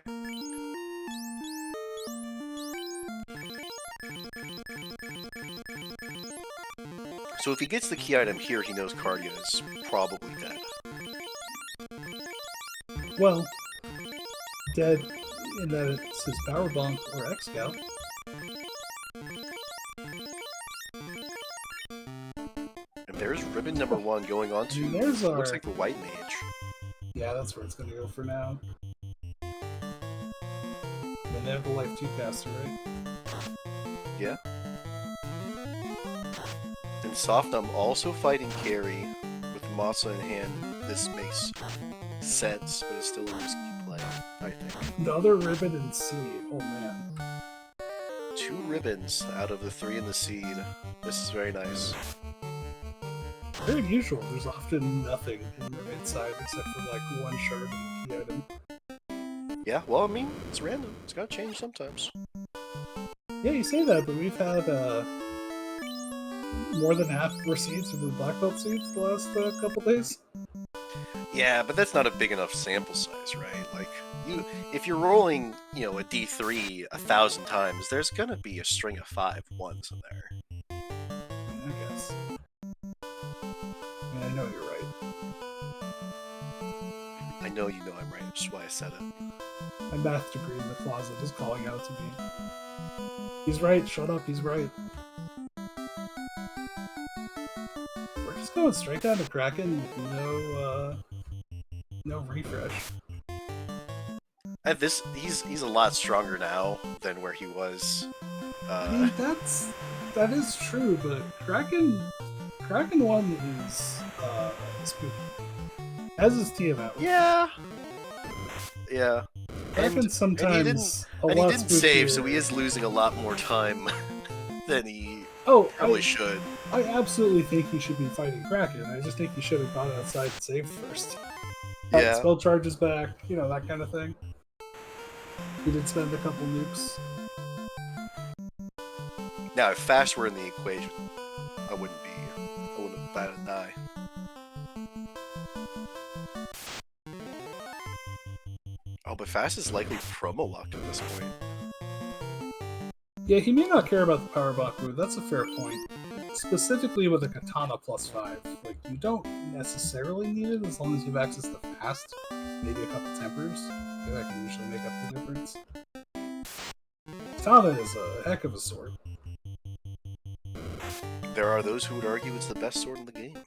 So if he gets the key item here, he knows Cardia is probably dead. Well, dead in that it's his power bomb or X-Scout. And there's ribbon number 1 going on to, There's our... looks like the white mage. Yeah, that's where it's going to go for now. And they have the Life 2 caster, right? Yeah. And Softnum also fighting carry with Masa in hand. This makes sense, but it's still a risky play, I think. Another ribbon and seed. Oh man. 2 ribbons out of the 3 in the seed. This is very nice. Very unusual. There's often nothing in the right side except for like 1 shard in the key item. Yeah, well, I mean, it's random. It's gotta change sometimes. Yeah, you say that, but we've had more than half of our seeds have been black belt seeds the last couple days. Yeah, but that's not a big enough sample size, right? Like, if you're rolling, a D3 1,000 times, there's gonna be a string of 5 ones in there. I guess. I know you're right. I know you know I'm right, which is why I said it. My math degree in the closet is calling out to me. He's right, shut up, he's right. We're just going straight down to Kraken with no refresh. He's a lot stronger now than where he was. I mean, that is true, but Kraken 1 is spooky. As is Tiamat. Yeah. Kraken sometimes and he didn't save, so he is losing a lot more time than he probably should. I absolutely think he should be fighting Kraken. I just think he should have gone outside and saved first. Yeah. Spell charges back, that kind of thing. He did spend a couple nukes. Now, if Fast were in the equation, I wouldn't have batted an eye. Oh, but Fast is likely promo locked at this point. Yeah, he may not care about the power block move. That's a fair point. Specifically with a katana +5. Like, you don't necessarily need it as long as you have access to Fast. Maybe a couple tempers. That can usually make up the difference. Katana is a heck of a sword. There are those who would argue it's the best sword in the game.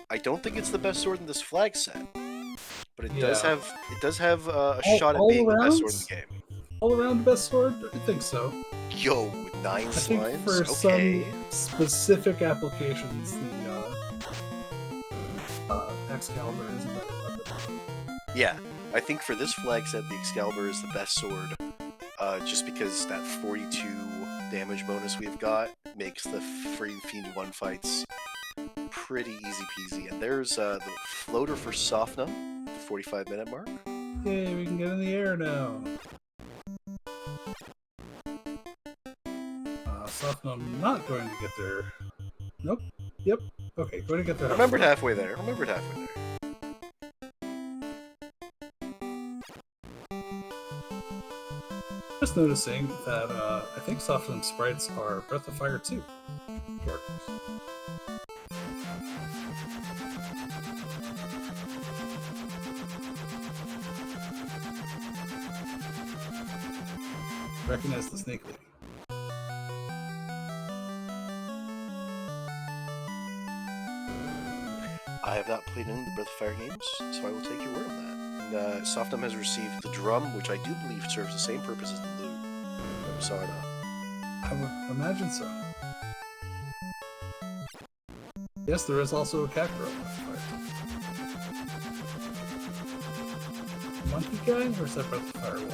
I don't think it's the best sword in this flag set, but it does have a shot at being the best sword in the game. All around the best sword? I think so. Yo, with 9 slimes? I think for some specific applications, the Excalibur is a better weapon. Yeah, I think for this flag set, the Excalibur is the best sword, just because that 42 damage bonus we've got makes the free Fiend 1 fights pretty easy peasy. And there's the floater for Softnum, the 45-minute mark. Yay, we can get in the air now. Softnum not going to get there. Nope. Yep. Okay, going to get there. Remembered halfway there. Just noticing that I think Softnum sprites are Breath of Fire 2 characters. Recognize the Snake Lady. I have not played any of the Breath of Fire games, so I will take your word on that. And Softnum has received the drum, which I do believe serves the same purpose as the lute. I'm sorry, no. I would imagine so. Yes, there is also a cat girl. Monkey guy, or is that Breath of Fire 1?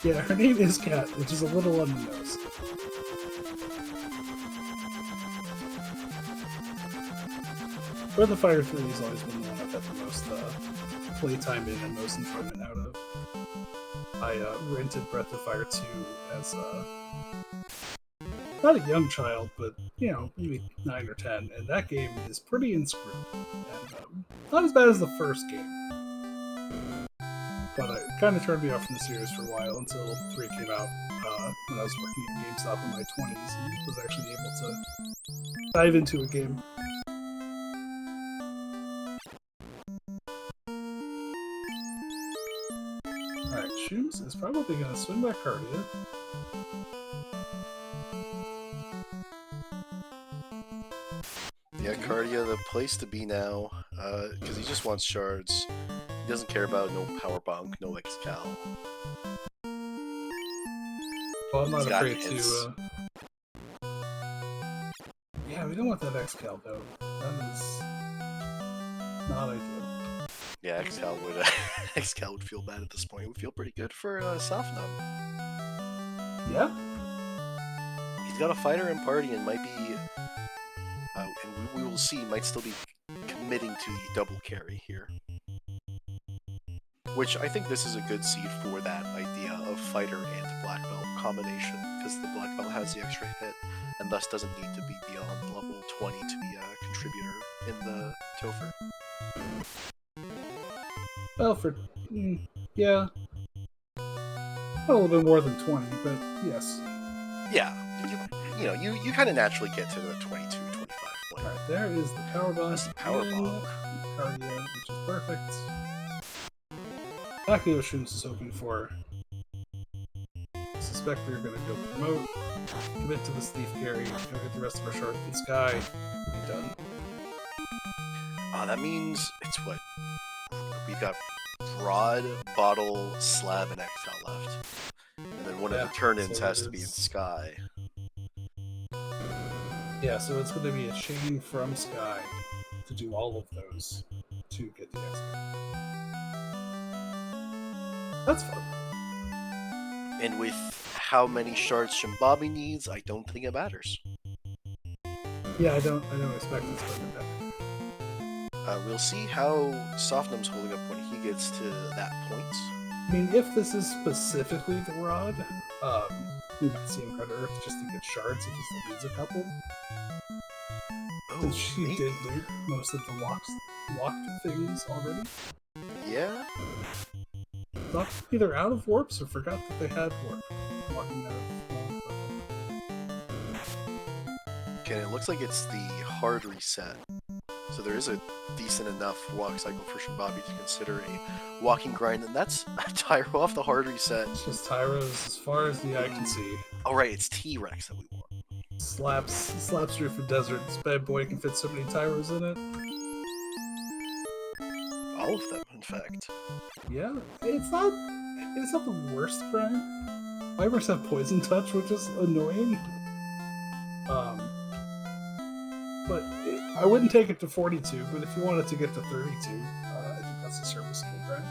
Yeah, her name is Cat, which is a little on the nose. Breath of Fire 3 has always been the one I've had the most playtime in and most enjoyment out of. I rented Breath of Fire 2 as not a young child, but you know, maybe 9 or 10, and that game is pretty inscrutable. And not as bad as the first game. But it kind of turned me off from the series for a while until 3 came out when I was working at GameStop in my 20s and was actually able to dive into a game. Alright, Shooms is probably going to swing back Cardia. Yeah, Cardia, the place to be now, because he just wants shards. He doesn't care about no power bonk, no Excal. Well, I'm not He's got afraid hits. to. Yeah, we don't want that Excal though. That is not ideal. Yeah, Excal would Excal would feel bad at this point. It would feel pretty good for softnum. Yeah. He's got a fighter in party and might be, and we will see, might still be committing to the double carry here. Which I think this is a good seed for that idea of fighter and black belt combination, because the black belt has the extra hit, and thus doesn't need to be beyond level 20 to be a contributor in the Topher. Well, for yeah, a little bit more than 20, but yes. Yeah, you kind of naturally get to the 22, 25 point. Alright, there is the power bomb. That's the power bomb. Cardia, which is perfect. Exactly what Shooms is hoping for. I suspect we're going to go promote, commit to this thief carry, go get the rest of our shard in the sky, be done. That means it's what? We've got Rod, Bottle, Slab, and Excal left. And then one of the turn-ins so has to be in Sky. Yeah, so it's going to be a chain from Sky to do all of those to get the Excal. That's fun. And with how many shards shoombabi needs, I don't think it matters. Yeah, I don't expect it's going to matter. We'll see how Softnum's holding up when he gets to that point. I mean, if this is specifically the Rod, we might see him go to Earth just to get shards if he still needs a couple. Since she did loot most of the locked things already. Yeah? Thought either out of warps or forgot that they had warp. Walking out of Okay, it looks like it's the hard reset. So there is a decent enough walk cycle for shoombabi to consider a walking grind, and that's a Tyro off the hard reset. It's just Tyros as far as the eye can see. Oh right, it's T-Rex that we want. Slaps through for desert. This bad boy can fit so many Tyros in it. All of them, in fact. Yeah, it's not the worst grind. Vipers have poison touch, which is annoying. But I wouldn't take it to 42, but if you wanted to get to 32, I think that's a serviceable grind.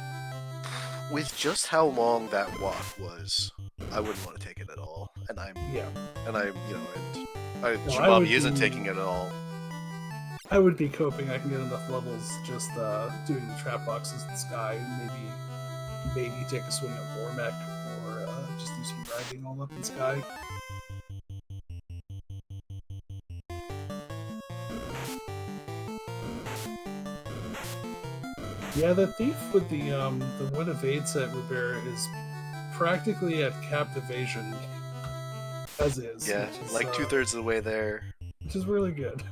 With just how long that walk was, I wouldn't want to take it at all. And shoombabi isn't taking it at all. I would be coping. I can get enough levels just doing the trap boxes in the sky, and maybe take a swing at Vormech, or just do some grinding all up in sky. Yeah, the thief with the Wood Evade set Rubera is practically at capped evasion, as is. Yeah, like 2/3 of the way there. Which is really good.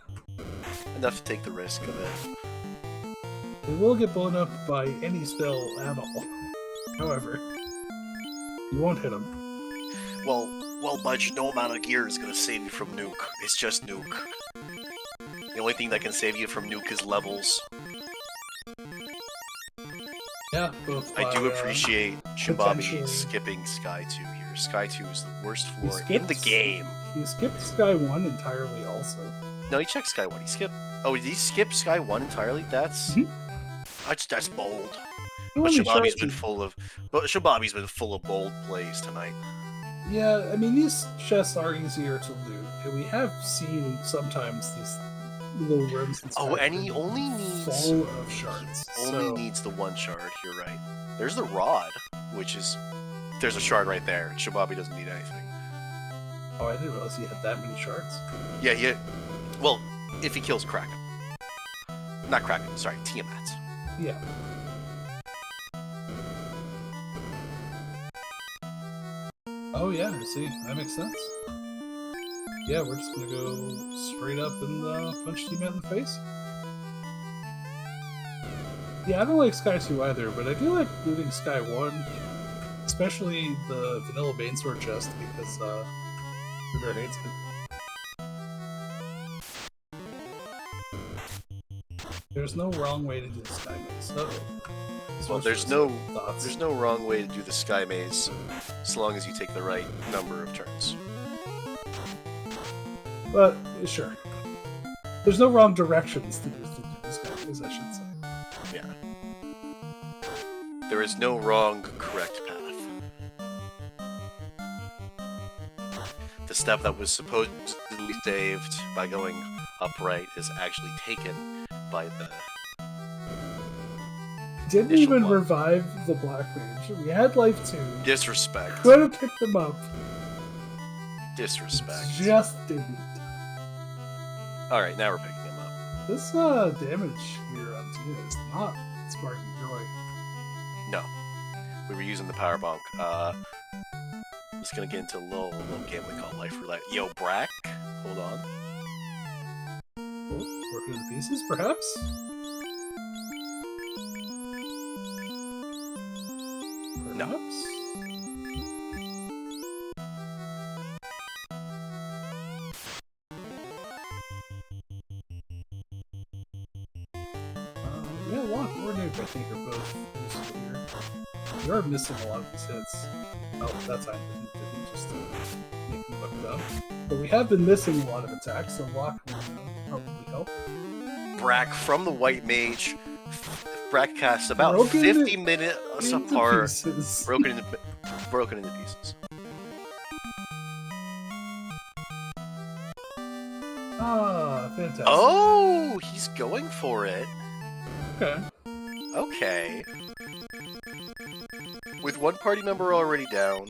Enough to take the risk of it. It will get blown up by any spell at all. However, you won't hit him. Well, Budge, no amount of gear is going to save you from nuke. It's just nuke. The only thing that can save you from nuke is levels. Yeah, both. I do appreciate shoombabi potentially skipping Sky 2 here. Sky 2 is the worst floor in the game. He skipped Sky 1 entirely also. No, he checked Sky 1. He skipped... Oh, did he skip Sky 1 entirely? That's... Mhm. That's bold. How But many Shoombabi's shards been did- full of bold plays tonight. Yeah, I mean, these chests are easier to loot, and we have seen sometimes these little rooms and Oh, stuff and he only needs full of shards. only needs the one shard. You're right. There's the rod, which is there's a shard right there. Shoombabi doesn't need anything. Oh, I didn't realize he had that many shards. Yeah. Well, if he kills Kraken, not Kraken. Sorry, Tiamat. Yeah. Oh yeah, I see. That makes sense. Yeah, we're just gonna go straight up and punch Tiamat in the face. Yeah, I don't like Sky 2 either, but I do like looting Sky 1, especially the vanilla Banesword chest, because River hates it. There's no wrong way to do the Sky Maze. Well, there's no wrong way to do the Sky Maze, as long as you take the right number of turns. But sure, there's no wrong directions to do the Sky Maze, I should say. Yeah. There is no wrong, correct path. The step that was supposedly saved by going upright is actually taken by the... Didn't initial even one. revive the Black Mage. We had life 2. Disrespect. Could have picked them up. Disrespect. Just didn't. Alright, now we're picking him up. This damage here on Tia is not sparking joy. No. We were using the power bonk. Just gonna get into a little game we call Life Roulette. Yo, Brack, hold on. Oh, working in pieces, perhaps? No. Perhaps? Yeah, Lock or Nuke, I think, are both useful here. We are missing a lot of these hits. Oh, that time didn't just to make me look dumb. But we have been missing a lot of attacks, so Lock will probably help. Brack from the White Mage. Brack casts about Broken 50 minutes into apart. pieces. Broken into pieces. Ah, fantastic. Oh, he's going for it. Okay. Okay. With one party member already down,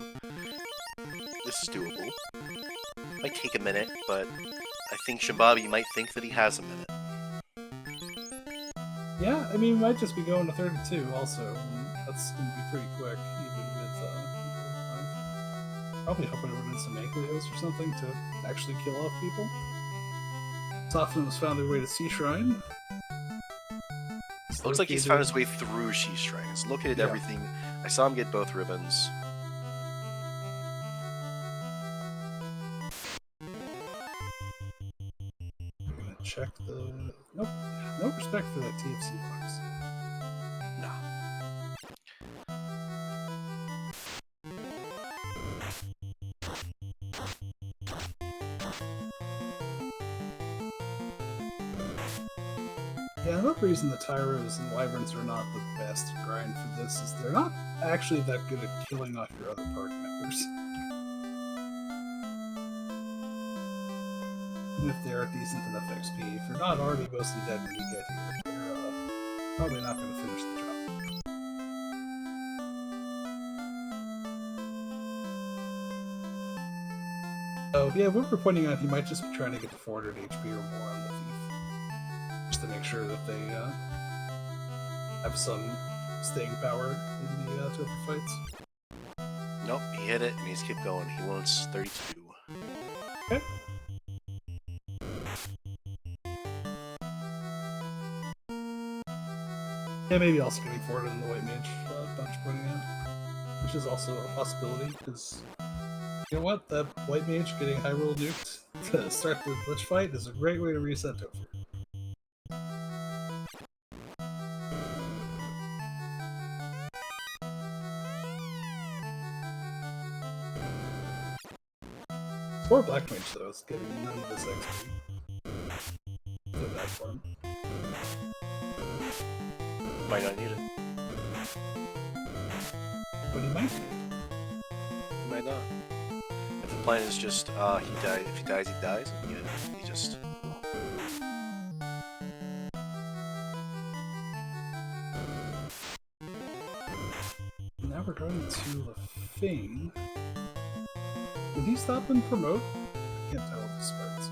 this is doable. Might take a minute, but I think Shoombabi might think that he has a minute. Yeah, I mean, we might just be going to 32 also. And that's going to be pretty quick, even with probably hoping to run in some Ankleos or something to actually kill off people. Softnum has found their way to Sea Shrine. Looks like he's found his way through She Shrine. He's located Yeah. everything. I saw him get both ribbons. I'm gonna check the... Nope. No respect for that TFC box. Nah. Yeah, another reason the Tyros and Wyverns are not the best grind for this is they're not actually that good at killing off your other party members. Even if they are decent enough XP, if you're not already mostly dead when you get here, you're probably not going to finish the job. So yeah, what we're pointing out, he might just be trying to get to 400 HP or more on the Thief. Just to make sure that they have some staying power in the tougher fights. Nope, he hit it and he's kept going. He wants 32. Okay. Yeah, maybe also getting forward in the White Mage bunch pointing out. Which is also a possibility, because you know what? That White Mage getting high roll nuked to start the glitch fight is a great way to reset Topher. Poor Black Mage, though, is getting none of this XP. Feel bad for him. Might not need it. but he might be. He might not. If the plan is just he dies. If he dies, he dies. And he just. Now we're going to Lefane. Did he stop and promote? I can't tell if he spreads.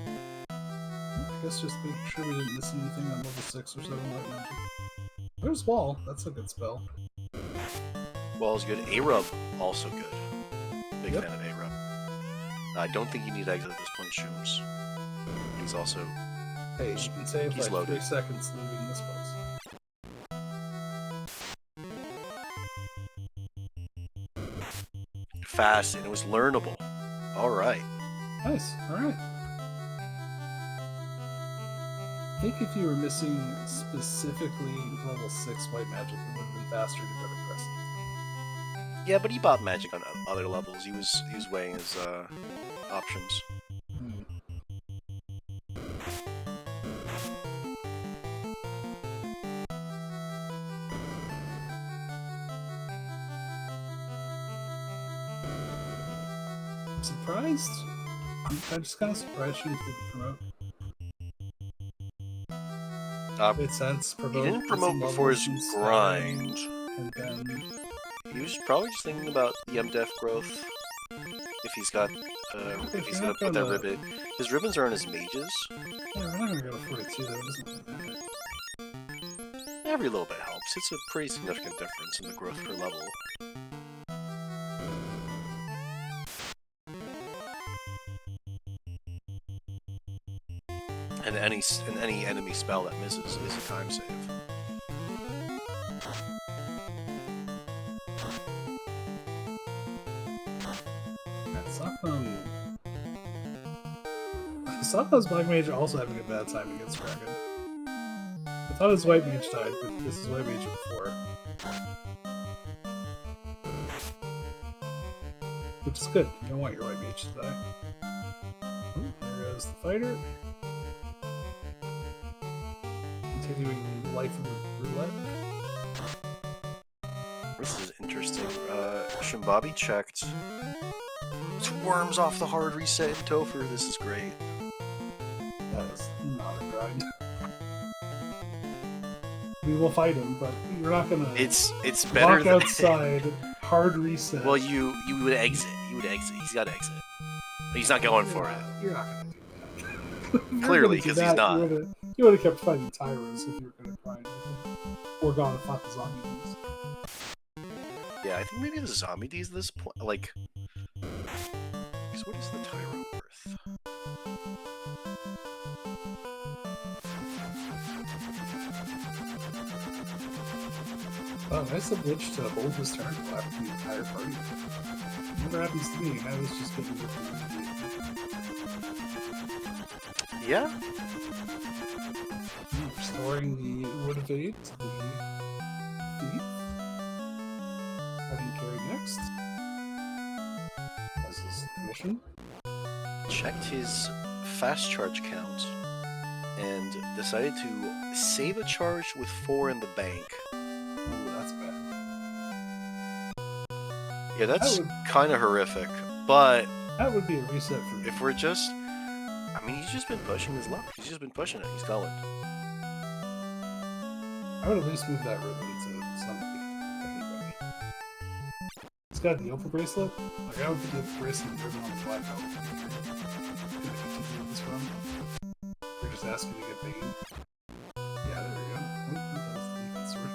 I guess just make sure we didn't miss anything on level 6 or 7 white magic. There's Wall. That's a good spell. Wall is good. A-Rub also good. Big Yep. fan of A-Rub. I don't think you need exit at this point, Shooms. He's also Hey, you can save He's like loaded. 3 seconds leaving this place. fast and it was learnable. All right. Nice. All right. I think if you were missing specifically level 6 white magic, it would have been faster to go to Crescent. Yeah, but he bought magic on other levels. He was weighing his options. I'm surprised. I'm just kind of surprised she didn't promote. Made sense. He didn't promote before his grind. And then He was probably just thinking about the MDef growth. If he's got, if he's gonna put that ribbon, his ribbons are on his mages. yeah, we're not gonna go to 42 though. It doesn't matter. Every little bit helps. It's a pretty significant difference in the growth per level. And any enemy spell that misses is a time save. Softnum's Black Mage are also having a bad time against Dragon. I thought his White Mage died, but this is White Mage before. Which is good. You don't want your White Mage to die. Oh, there goes the fighter. Continuing life in the roulette. This is interesting. Shoombabi checked. It's worms off the hard reset in Topher. This is great. That is not a grind. We will fight him, but you're not gonna. It's better walk outside. Hard reset. Well, you would exit. You would exit. He's got to exit. He's not going for it. You're not gonna do that. Clearly, because he's not. You would have kept fighting Tyros if you were gonna grind with him. Or gone and fought the zombies. Yeah, I think maybe the zombie D's at this point. Like, because what is the Tyro worth? Oh, nice of Lich to hold his turn after the entire party. Never happens to me. I was just getting with Yeah? restoring the Wood of Aid to the thief. Having carry next. As his mission. Checked his fast charge count and decided to save a charge with 4 in the bank. Ooh, that's bad. Yeah, that's kind of horrific, but That would be a reset for me. if we're just... I mean, he's just been pushing his luck. He's just been pushing it. He's going. I would at least move that ribbon to somebody. Anybody. He's got the Opal bracelet. Like, I would put the bracelet and ribbon on the black belt. Gonna continue this run. They're just asking to get Bane. Yeah, there we go. Oh, that was the defense sword.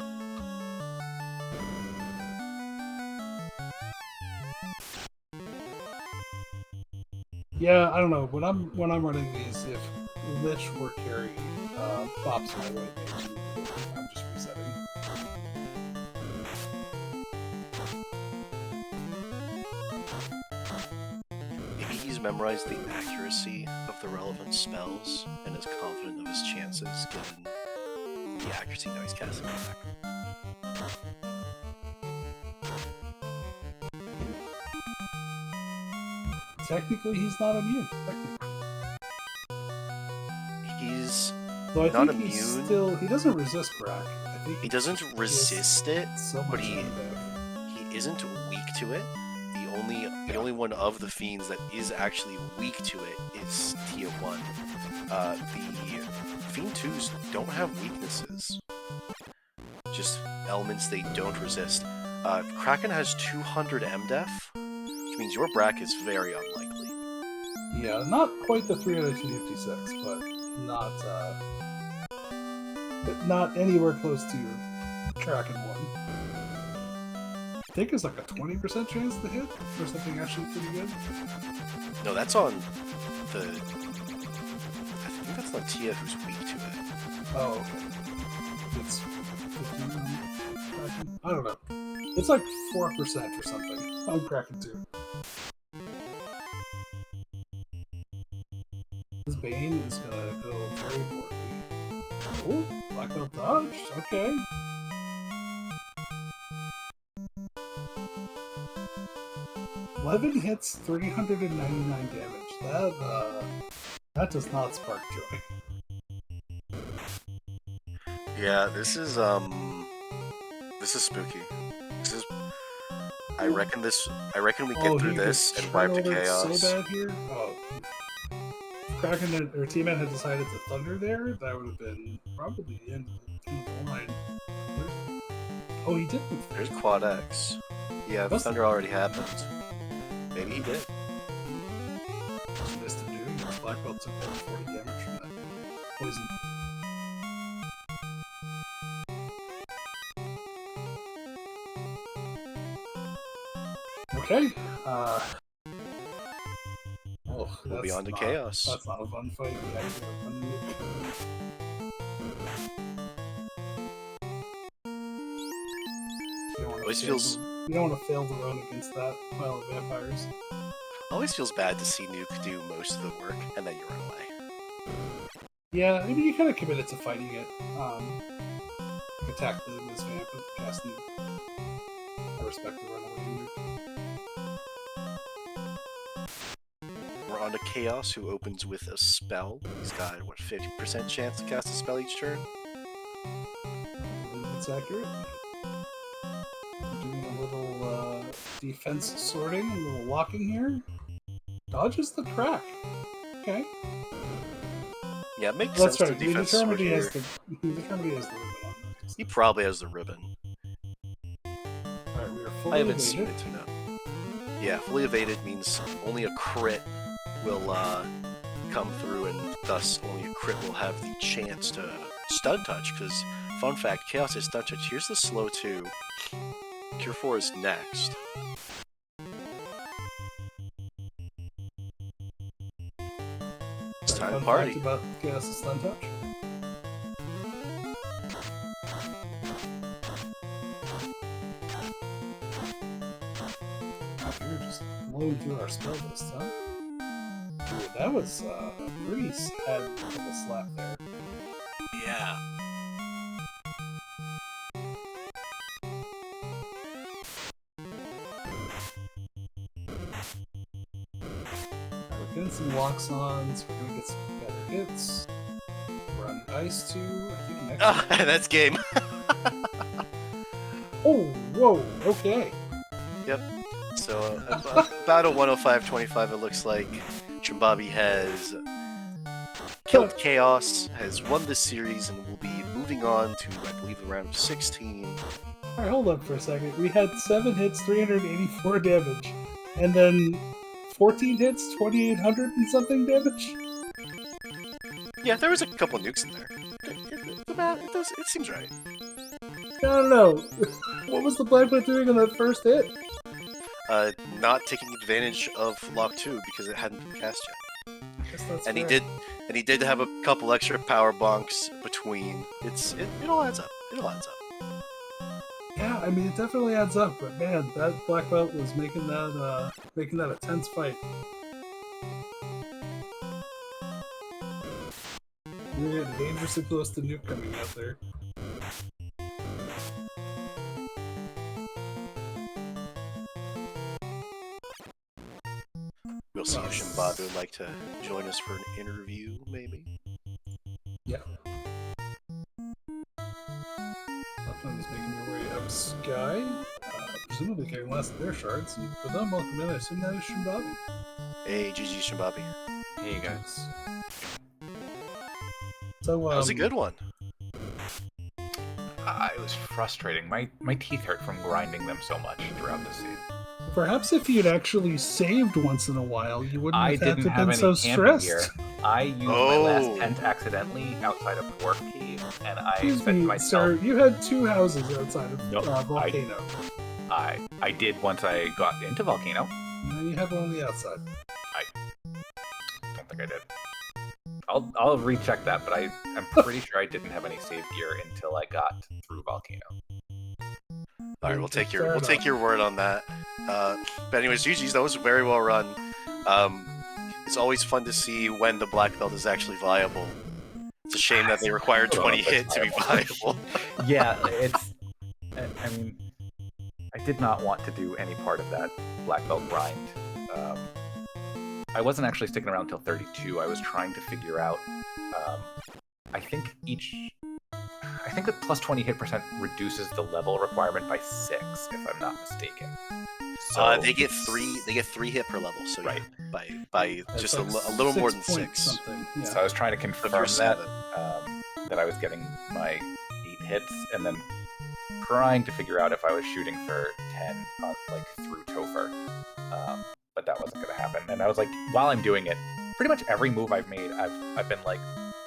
Yeah, I don't know. When I'm running these, if Lich were carrying Bops my White Mage, I'm just resetting. Maybe he's memorized the accuracy of the relevant spells and is confident of his chances given the accuracy now he's casting it back. technically he's not immune. Technically. He's So I not think immune. he's still. He doesn't resist Brack. I think He doesn't resist it, so but much he isn't weak to it. The only one of the fiends that is actually weak to it is Tier 1. The Fiend 2s don't have weaknesses. Just elements they don't resist. Kraken has 200 MDef, which means your Brack is very unlikely. Yeah, not quite the 356, but not anywhere close to your Kraken one. I think it's like a 20% chance to hit for something actually pretty good. No, that's on the... I think that's on Tia who's weak to it. Oh, okay. It's 15 on Kraken? I don't know. It's like 4% or something on Kraken 2. This Bane is gonna go very poorly. Oh, Black Belt dodged. Okay. "11 hits, 399 damage. That does not spark joy." Yeah, this is spooky. This is... I reckon we get through this and wipe to chaos. So bad here. Oh, if Kraken or T-Man had decided to Thunder there, that would have been probably the end of the line. Oh, he did move. There's Quad X. Yeah, Thunder already happened. Maybe he did. Just missed him doing it. Black Belt took over 40 damage from that poison. Okay. We'll be on to chaos. That's not a fun fight. You don't want to fail the run against that pile of vampires. Always feels bad to see Nuke do most of the work and then you run away. Yeah, I mean, you kind of committed to fighting it. Attack the Miss Vamp with cast Nuke. I respect the runaway Nuke. We're on to Chaos, who opens with a spell. He's got, what, 50% chance to cast a spell each turn? I believe it's accurate. Doing a little defense sorting, a little locking here. Dodges the crack. Okay. Yeah, it makes That's sense right. to defense sort here. The ribbon on that. He probably has the ribbon. Alright, we are fully I haven't evaded. seen it to know. Yeah, fully evaded means only a crit will come through, and thus only a crit will have the chance to stun touch, because, fun fact, Chaos is stun touch. Here's the slow 2. Cure 4 is next. It's time to party. Fact about Chaos' stun touch? You're just blowing through our spell list, huh? Dude, that was a pretty sad little slap there. Yeah. We're getting some locks-ons, we're gonna get some better hits. We're on ice too, I think next Ah, that's game. Oh, whoa, okay. Yep. So, about a 105-25 it looks like. shoombabi has killed Chaos, has won this series, and will be moving on to, I believe, the round of 16. Alright, hold up for a second. We had 7 hits, 384 damage, and then 14 hits, 2,800 and something damage? Yeah, there was a couple nukes in there. It seems right. I don't know. What was the Blackbird doing on that first hit? Not taking advantage of Lock 2 because it hadn't been cast yet. I guess that's And fair. he did have a couple extra power bonks between. It all adds up. It all adds up. Yeah, I mean, it definitely adds up, but man, that black belt was making that a tense fight. We're getting dangerously close to Nuke coming out there. We'll see. Shoombabi would like to join us for an interview, maybe. Yeah. Softnum is making your way up Sky, presumably getting last of their shards. And with them, welcome in. I assume that is Shoombabi. Hey, GG Shoombabi. Hey you guys. So, That was a good one. It was frustrating. My teeth hurt from grinding them so much throughout the season. perhaps if you'd actually saved once in a while, you wouldn't I have had didn't to have been any so camping stressed. gear. I used my last tent accidentally outside of Dwarf Cave, and I Excuse said to me, myself, sir, you had 2 houses outside of Nope, Volcano. I did once I got into Volcano. No, you had one on the outside. Don't think I did. I'll recheck that, but I'm pretty sure I didn't have any save gear until I got through Volcano. All right, we'll take your word on that. But anyways, GG's, that was very well run. It's always fun to see when the black belt is actually viable. It's a shame that they require 20 hit to be viable. Yeah, it's. I mean, I did not want to do any part of that black belt grind. I wasn't actually sticking around until 32. I was trying to figure out. I think the plus 20 hit percent reduces the level requirement by 6, if I'm not mistaken. So they get 3 hit per level. So right, yeah, by just like a little more than 6 6. Yeah. So I was trying to confirm that 7. that I was getting my 8 hits, and then trying to figure out if I was shooting for 10 through Topher. But that wasn't going to happen. And I was like, while I'm doing it, pretty much every move I've made, I've been like,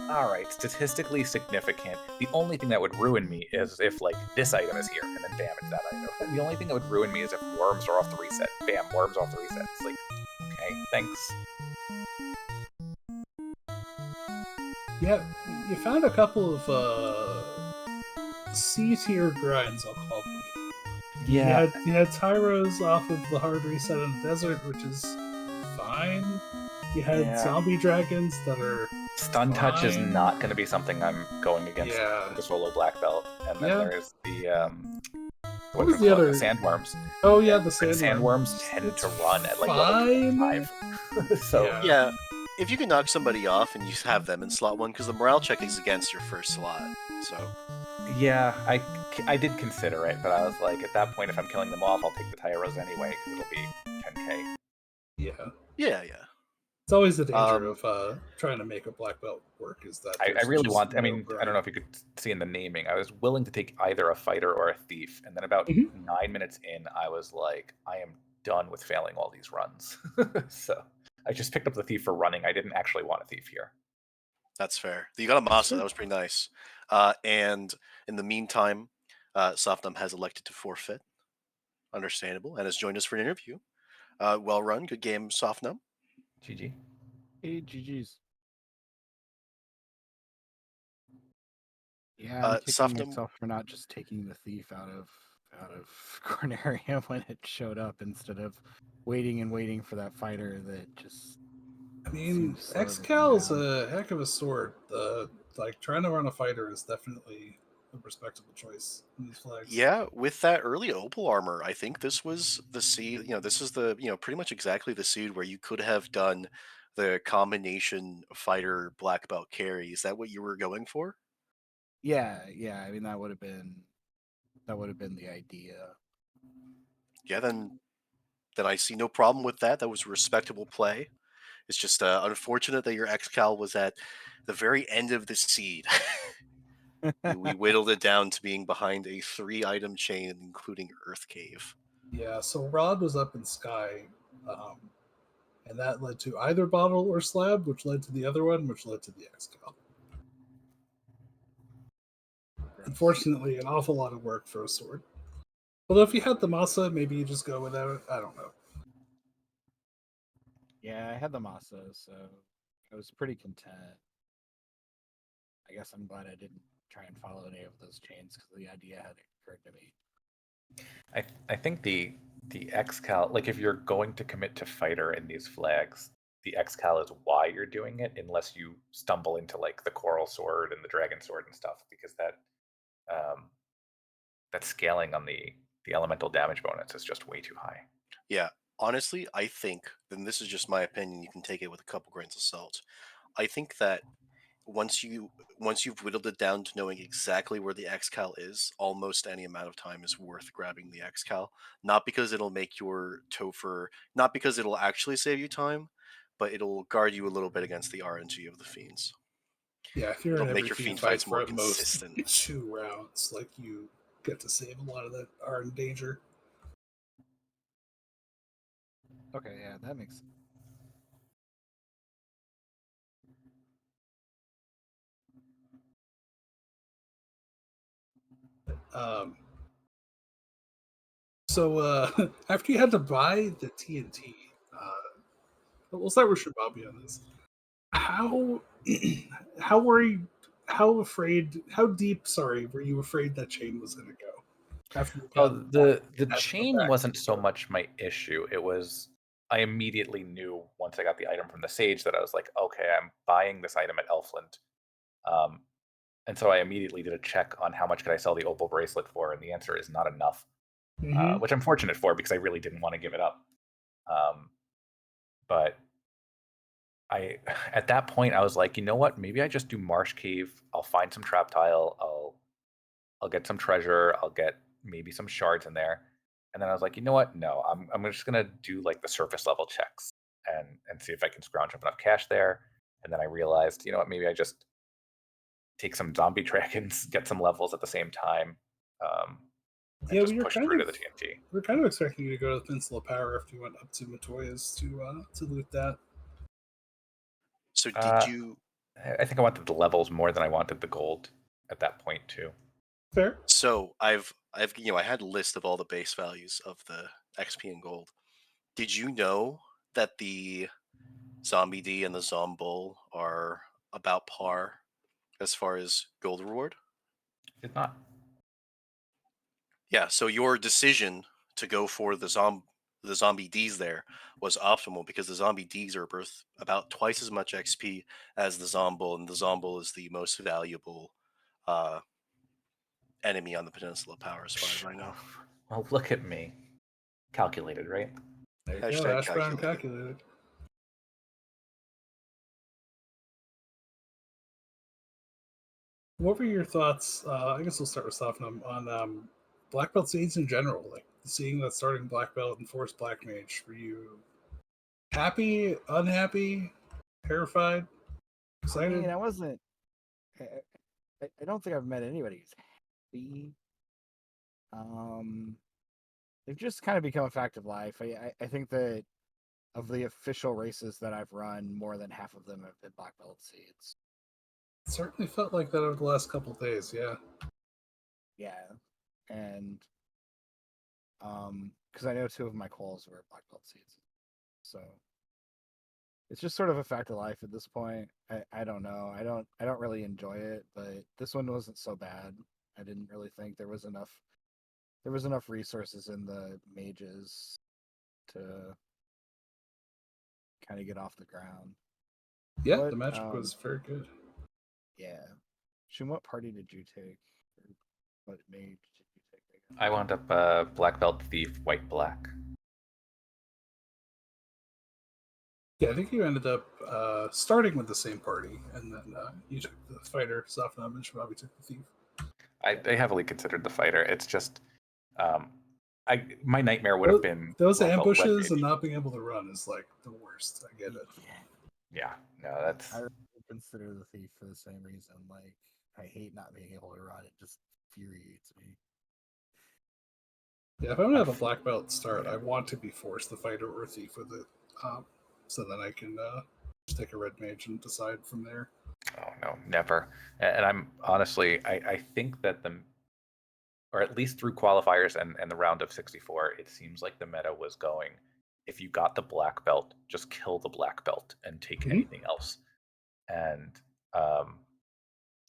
all right, statistically significant. The only thing that would ruin me is if this item is here and then damage that item. The only thing that would ruin me is if worms are off the reset. Bam, worms off the reset. It's like, okay, thanks. Yeah, you found a couple of C-tier grinds, I'll call them. Yeah. You had Tyros off of the hard reset in the desert, which is fine. You had zombie dragons that are Stun touch is not going to be something I'm going against the solo black belt. And then there's the what was the other sandworms. Oh yeah, the sandworms tend to run at level 5. So yeah, if you can knock somebody off and you have them in slot 1, because the morale check is against your first slot. So yeah, I did consider it, but I was like, at that point, if I'm killing them off, I'll take the Tyros anyway, because it'll be 10k. Yeah. It's always the danger of trying to make a black belt work. Is that I really want? I mean, I don't know if you could see in the naming. I was willing to take either a fighter or a thief, and then about 9 minutes in, I was like, I am done with failing all these runs. So I just picked up the thief for running. I didn't actually want a thief here. That's fair. You got a Masa. That was pretty nice. And in the meantime, Softnum has elected to forfeit. Understandable. And has joined us for an interview. Well run. Good game, Softnum. GG. Hey, GG's. Yeah, I'm kicking myself for not just taking the thief out of Corneria when it showed up instead of waiting for that fighter that just. I mean, Excal is a heck of a sword. Trying to run a fighter is definitely a respectable choice in these flags. Yeah, with that early opal armor, I think this was the seed. This is the pretty much exactly the seed where you could have done the combination fighter black belt carry. Is that what you were going for? Yeah. I mean, that would have been the idea. Yeah, then I see no problem with that. That was a respectable play. It's just unfortunate that your Excal was at the very end of the seed. We whittled it down to being behind a 3-item chain, including Earth Cave. Yeah, so Rod was up in Sky, and that led to either Bottle or Slab, which led to the other one, which led to the Excal. Unfortunately, an awful lot of work for a sword. Although if you had the Masa, maybe you just go without it. I don't know. Yeah, I had the Masa, so I was pretty content. I guess I'm glad I didn't try and follow any of those chains because the idea had occurred to me. I think the Excal, if you're going to commit to fighter in these flags, the Excal is why you're doing it, unless you stumble into the Coral Sword and the Dragon Sword and stuff, because that scaling on the elemental damage bonus is just way too high. Yeah. Honestly, I think, and this is just my opinion, you can take it with a couple grains of salt. I think that once you once you've whittled it down to knowing exactly where the XCal is, almost any amount of time is worth grabbing the XCal. Not because it'll make your Topher, not because it'll actually save you time, but it'll guard you a little bit against the RNG of the fiends. Yeah, if you're It'll in make every your team fiend fight fights for more at most consistent. 2 rounds, like you get to save a lot of that are in danger. Okay, yeah, that makes Um, so after you had to buy the TNT, we'll start with Shibabi on this. How how were you? How afraid? How deep? Sorry, were you afraid that chain was going to go after you Oh, got the had to go chain back? wasn't so much my issue. It was I immediately knew once I got the item from the sage that I was like, okay, I'm buying this item at Elfland. Um, and so I immediately did a check on how much could I sell the opal bracelet for, and the answer is not enough, Mm-hmm. which I'm fortunate for because I really didn't want to give it up. But I at that point I was like, you know what? Maybe I just do Marsh Cave. I'll find some trap tile. I'll get some treasure. I'll get maybe some shards in there. And then I was like, you know what? No, I'm just gonna do like the surface level checks and see if I can scrounge up enough cash there. And then I realized, you know what? Maybe I just take some zombie dragons, get some levels at the same time, um, and Yeah, just push through to the TNT. we're kind of expecting you to go to the Peninsula Power after you went up to Matoya's to loot that. So did Uh, you I think I wanted the levels more than I wanted the gold at that point too. Fair. So I had a list of all the base values of the XP and gold. Did you know that the Zombie D and the Zombol are about par as far as gold reward? Did not. Yeah, so your decision to go for the Zombie Ds there was optimal because the Zombie Ds are worth about twice as much XP as the Zombol, and the Zombol is the most valuable uh, enemy on the Peninsula Power, as far as I know. Well, look at me. Calculated, right? There you go. Hashtag Hash brown calculated. calculated. What were your thoughts? I guess we'll start with Softnum on black belt seeds in general. Like seeing that starting black belt and forced black mage. Were you happy, unhappy, terrified, I excited? mean, I wasn't. I, I don't think I've met anybody who's happy. Um, they've just kind of become a fact of life. I think that of the official races that I've run, more than half of them have been black belt seeds. It certainly felt like that over the last couple of days. Yeah. Yeah, and because I know two of my calls were black belt seeds, so it's just sort of a fact of life at this point. I don't know. I don't really enjoy it, but this one wasn't so bad. I didn't really think there was enough resources in the mages to kind of get off the ground. Yeah, What the magic was very good. yeah. Shum, what party did you take? Or what mage did you take? I guess? I wound up black belt thief, white black. Yeah, I think you ended up starting with the same party, and then you took the fighter, Softnum, and Shibabi took the thief. I heavily considered the fighter. It's just my nightmare would have been Those black belt red ambushes mage. and not being able to run is like the worst. I get it. Yeah, no, that's I really consider the thief for the same reason. Like, I hate not being able to run. It just infuriates me. Yeah, if I'm gonna have a black belt start, I want to be forced the fighter or thief with it, so then I can just take a red mage and decide from there. oh no, never. And I'm honestly, I think that or at least through qualifiers and the round of 64, it seems like the meta was going, if you got the black belt, just kill the black belt and take Mhm. anything else. And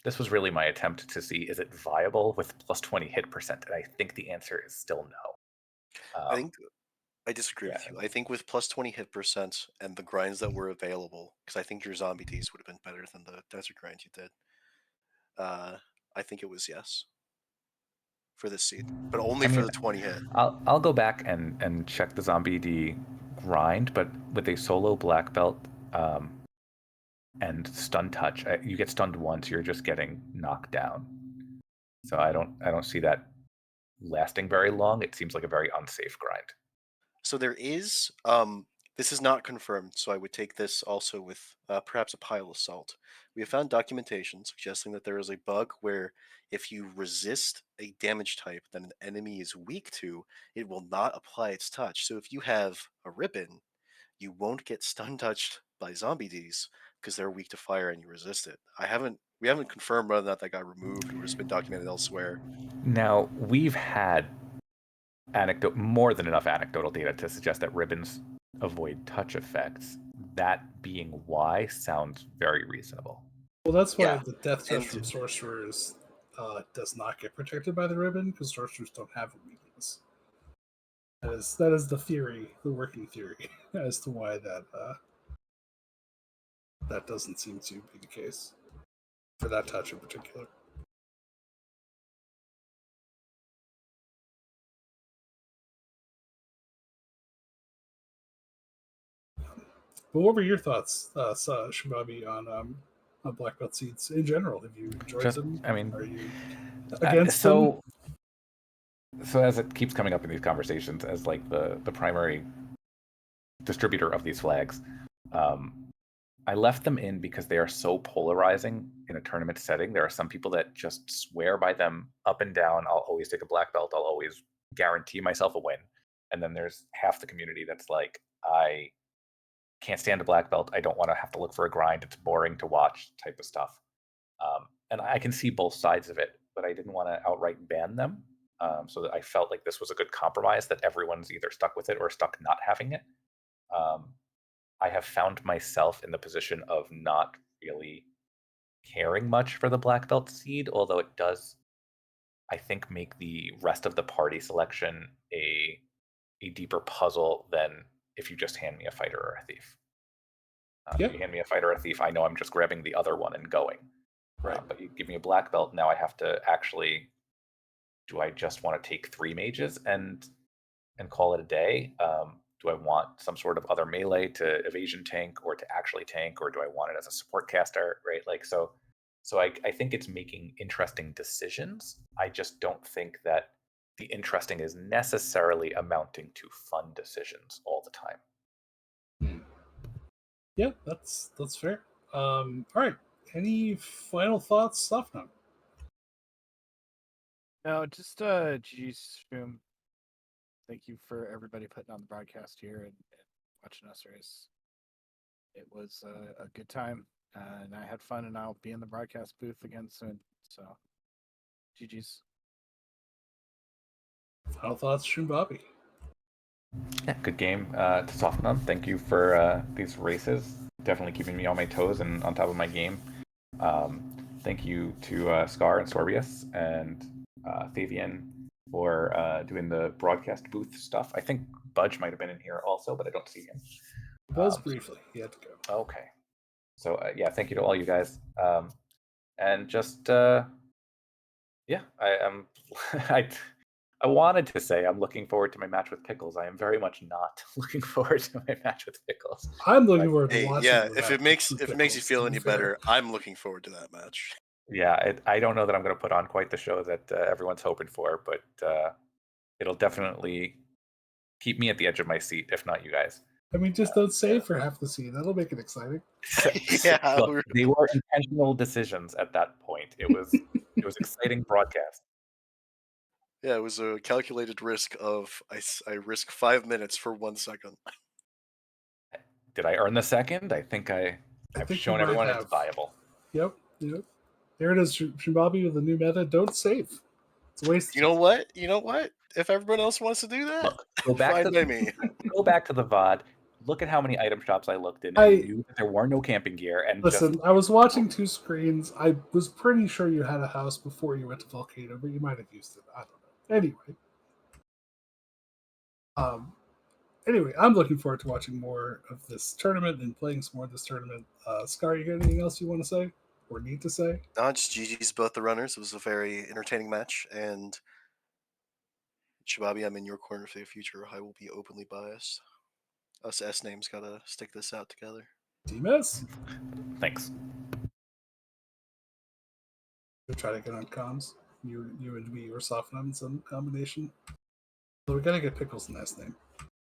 this was really my attempt to see, is it viable with plus 20 hit percent? And I think the answer is still no. I think I disagree Yeah, with you. I think with plus 20 hit percent and the grinds that were available, because I think your Zombie Ds would have been better than the desert grind you did. Uh, I think it was yes. for this seed, but only for the 20 hit. I'll go back and check the Zombie D grind, but with a solo black belt and stun touch, you get stunned once, you're just getting knocked down. So I don't see that lasting very long. It seems like a very unsafe grind. So there is, this is not confirmed, so I would take this also with perhaps a pile of salt. We have found documentation suggesting that there is a bug where if you resist a damage type that an enemy is weak to, it will not apply its touch. So if you have a ribbon, you won't get stun touched by zombie Ds because they're weak to fire and you resist it. We haven't confirmed whether or not that got removed or has been documented elsewhere. Now, we've had more than enough anecdotal data to suggest that ribbons avoid touch effects. That being why sounds very reasonable. Well, that's why Yeah, the death touch and- from sorcerers does not get protected by the ribbon, because sorcerers don't have a weakness. That is the theory, the working theory, as to why that doesn't seem to be the case for that touch in particular. But what were your thoughts, Shoombabi, on black belt seeds in general? Have you enjoyed them? I mean, are you against them? So as it keeps coming up in these conversations as like the primary distributor of these flags, I left them in because they are so polarizing in a tournament setting. There are some people that just swear by them up and down. I'll always take a black belt. I'll always guarantee myself a win. And then there's half the community that's like, I can't stand a black belt. I don't want to have to look for a grind. It's boring to watch type of stuff. And I can see both sides of it, but I didn't want to outright ban them. So that I felt like this was a good compromise that everyone's either stuck with it or stuck not having it. I have found myself in the position of not really caring much for the black belt seed, although it does, I think, make the rest of the party selection a deeper puzzle than if you just hand me a fighter or a thief. If you hand me a fighter or a thief, I know I'm just grabbing the other one and going. Right. But you give me a black belt, now I have to actually, do I just want to take 3 mages and call it a day? Do I want some sort of other melee to evasion tank or to actually tank, or do I want it as a support caster, right? Like, so I think it's making interesting decisions. I just don't think that the interesting is necessarily amounting to fun decisions all the time. Yeah, that's fair. All right. Any final thoughts, softnum? No, just GG's stream. Thank you for everybody putting on the broadcast here and watching us race. It was a good time, and I had fun, and I'll be in the broadcast booth again soon. So, GG's. Final thoughts, Shoombabi? Yeah, good game to soften up. Thank you for these races. Definitely keeping me on my toes and on top of my game. Thank you to Scar and Sorbius and Thavian for doing the broadcast booth stuff. I think Budge might have been in here also, but I don't see him. Buzz briefly. He had to go. Okay. So yeah, thank you to all you guys. And just yeah, I am. I wanted to say I'm looking forward to my match with Pickles. I am very much not looking forward to my match with Pickles. I'm looking forward to Hey, watching. yeah, the if match it makes with you Pickles, feel to any be fair. better, I'm looking forward to that match. Yeah, I don't know that I'm going to put on quite the show that everyone's hoping for, but it'll definitely keep me at the edge of my seat, if not you guys. I mean, just don't save for half the scene. That'll make it exciting. Yeah, Look, they were intentional decisions at that point. It was exciting broadcast. Yeah, it was a calculated risk of I risk 5 minutes for 1 second. Did I earn the second? I think I've think you shown might everyone have. it's viable. Yep. There it is, Shoombabi with the new meta. Don't save. It's a waste. You know what? If everyone else wants to do that, Look, go back fine to by me. go back to the VOD. Look at how many item shops I looked in. I And knew that there were no camping gear. And listen. just I was watching 2 screens. I was pretty sure you had a house before you went to Volcano, but you might have used it. I don't know. Anyway, I'm looking forward to watching more of this tournament and playing some more of this tournament. Scar, you got anything else you want to say or need to say? No, just GG's both the runners. It was a very entertaining match, and Shababi, I'm in your corner for the future. I will be openly biased. Us S names gotta stick this out together. DMS? Thanks. We'll try to get on comms. You and me or softnum in some combination. So we gotta get Pickles in last name.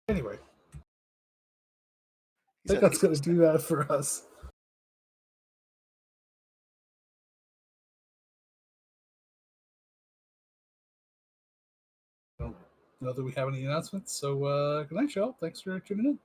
Anyway, I He's think at that's gonna Pickles. do that for us. I don't know that we have any announcements, so good night, y'all. Thanks for tuning in.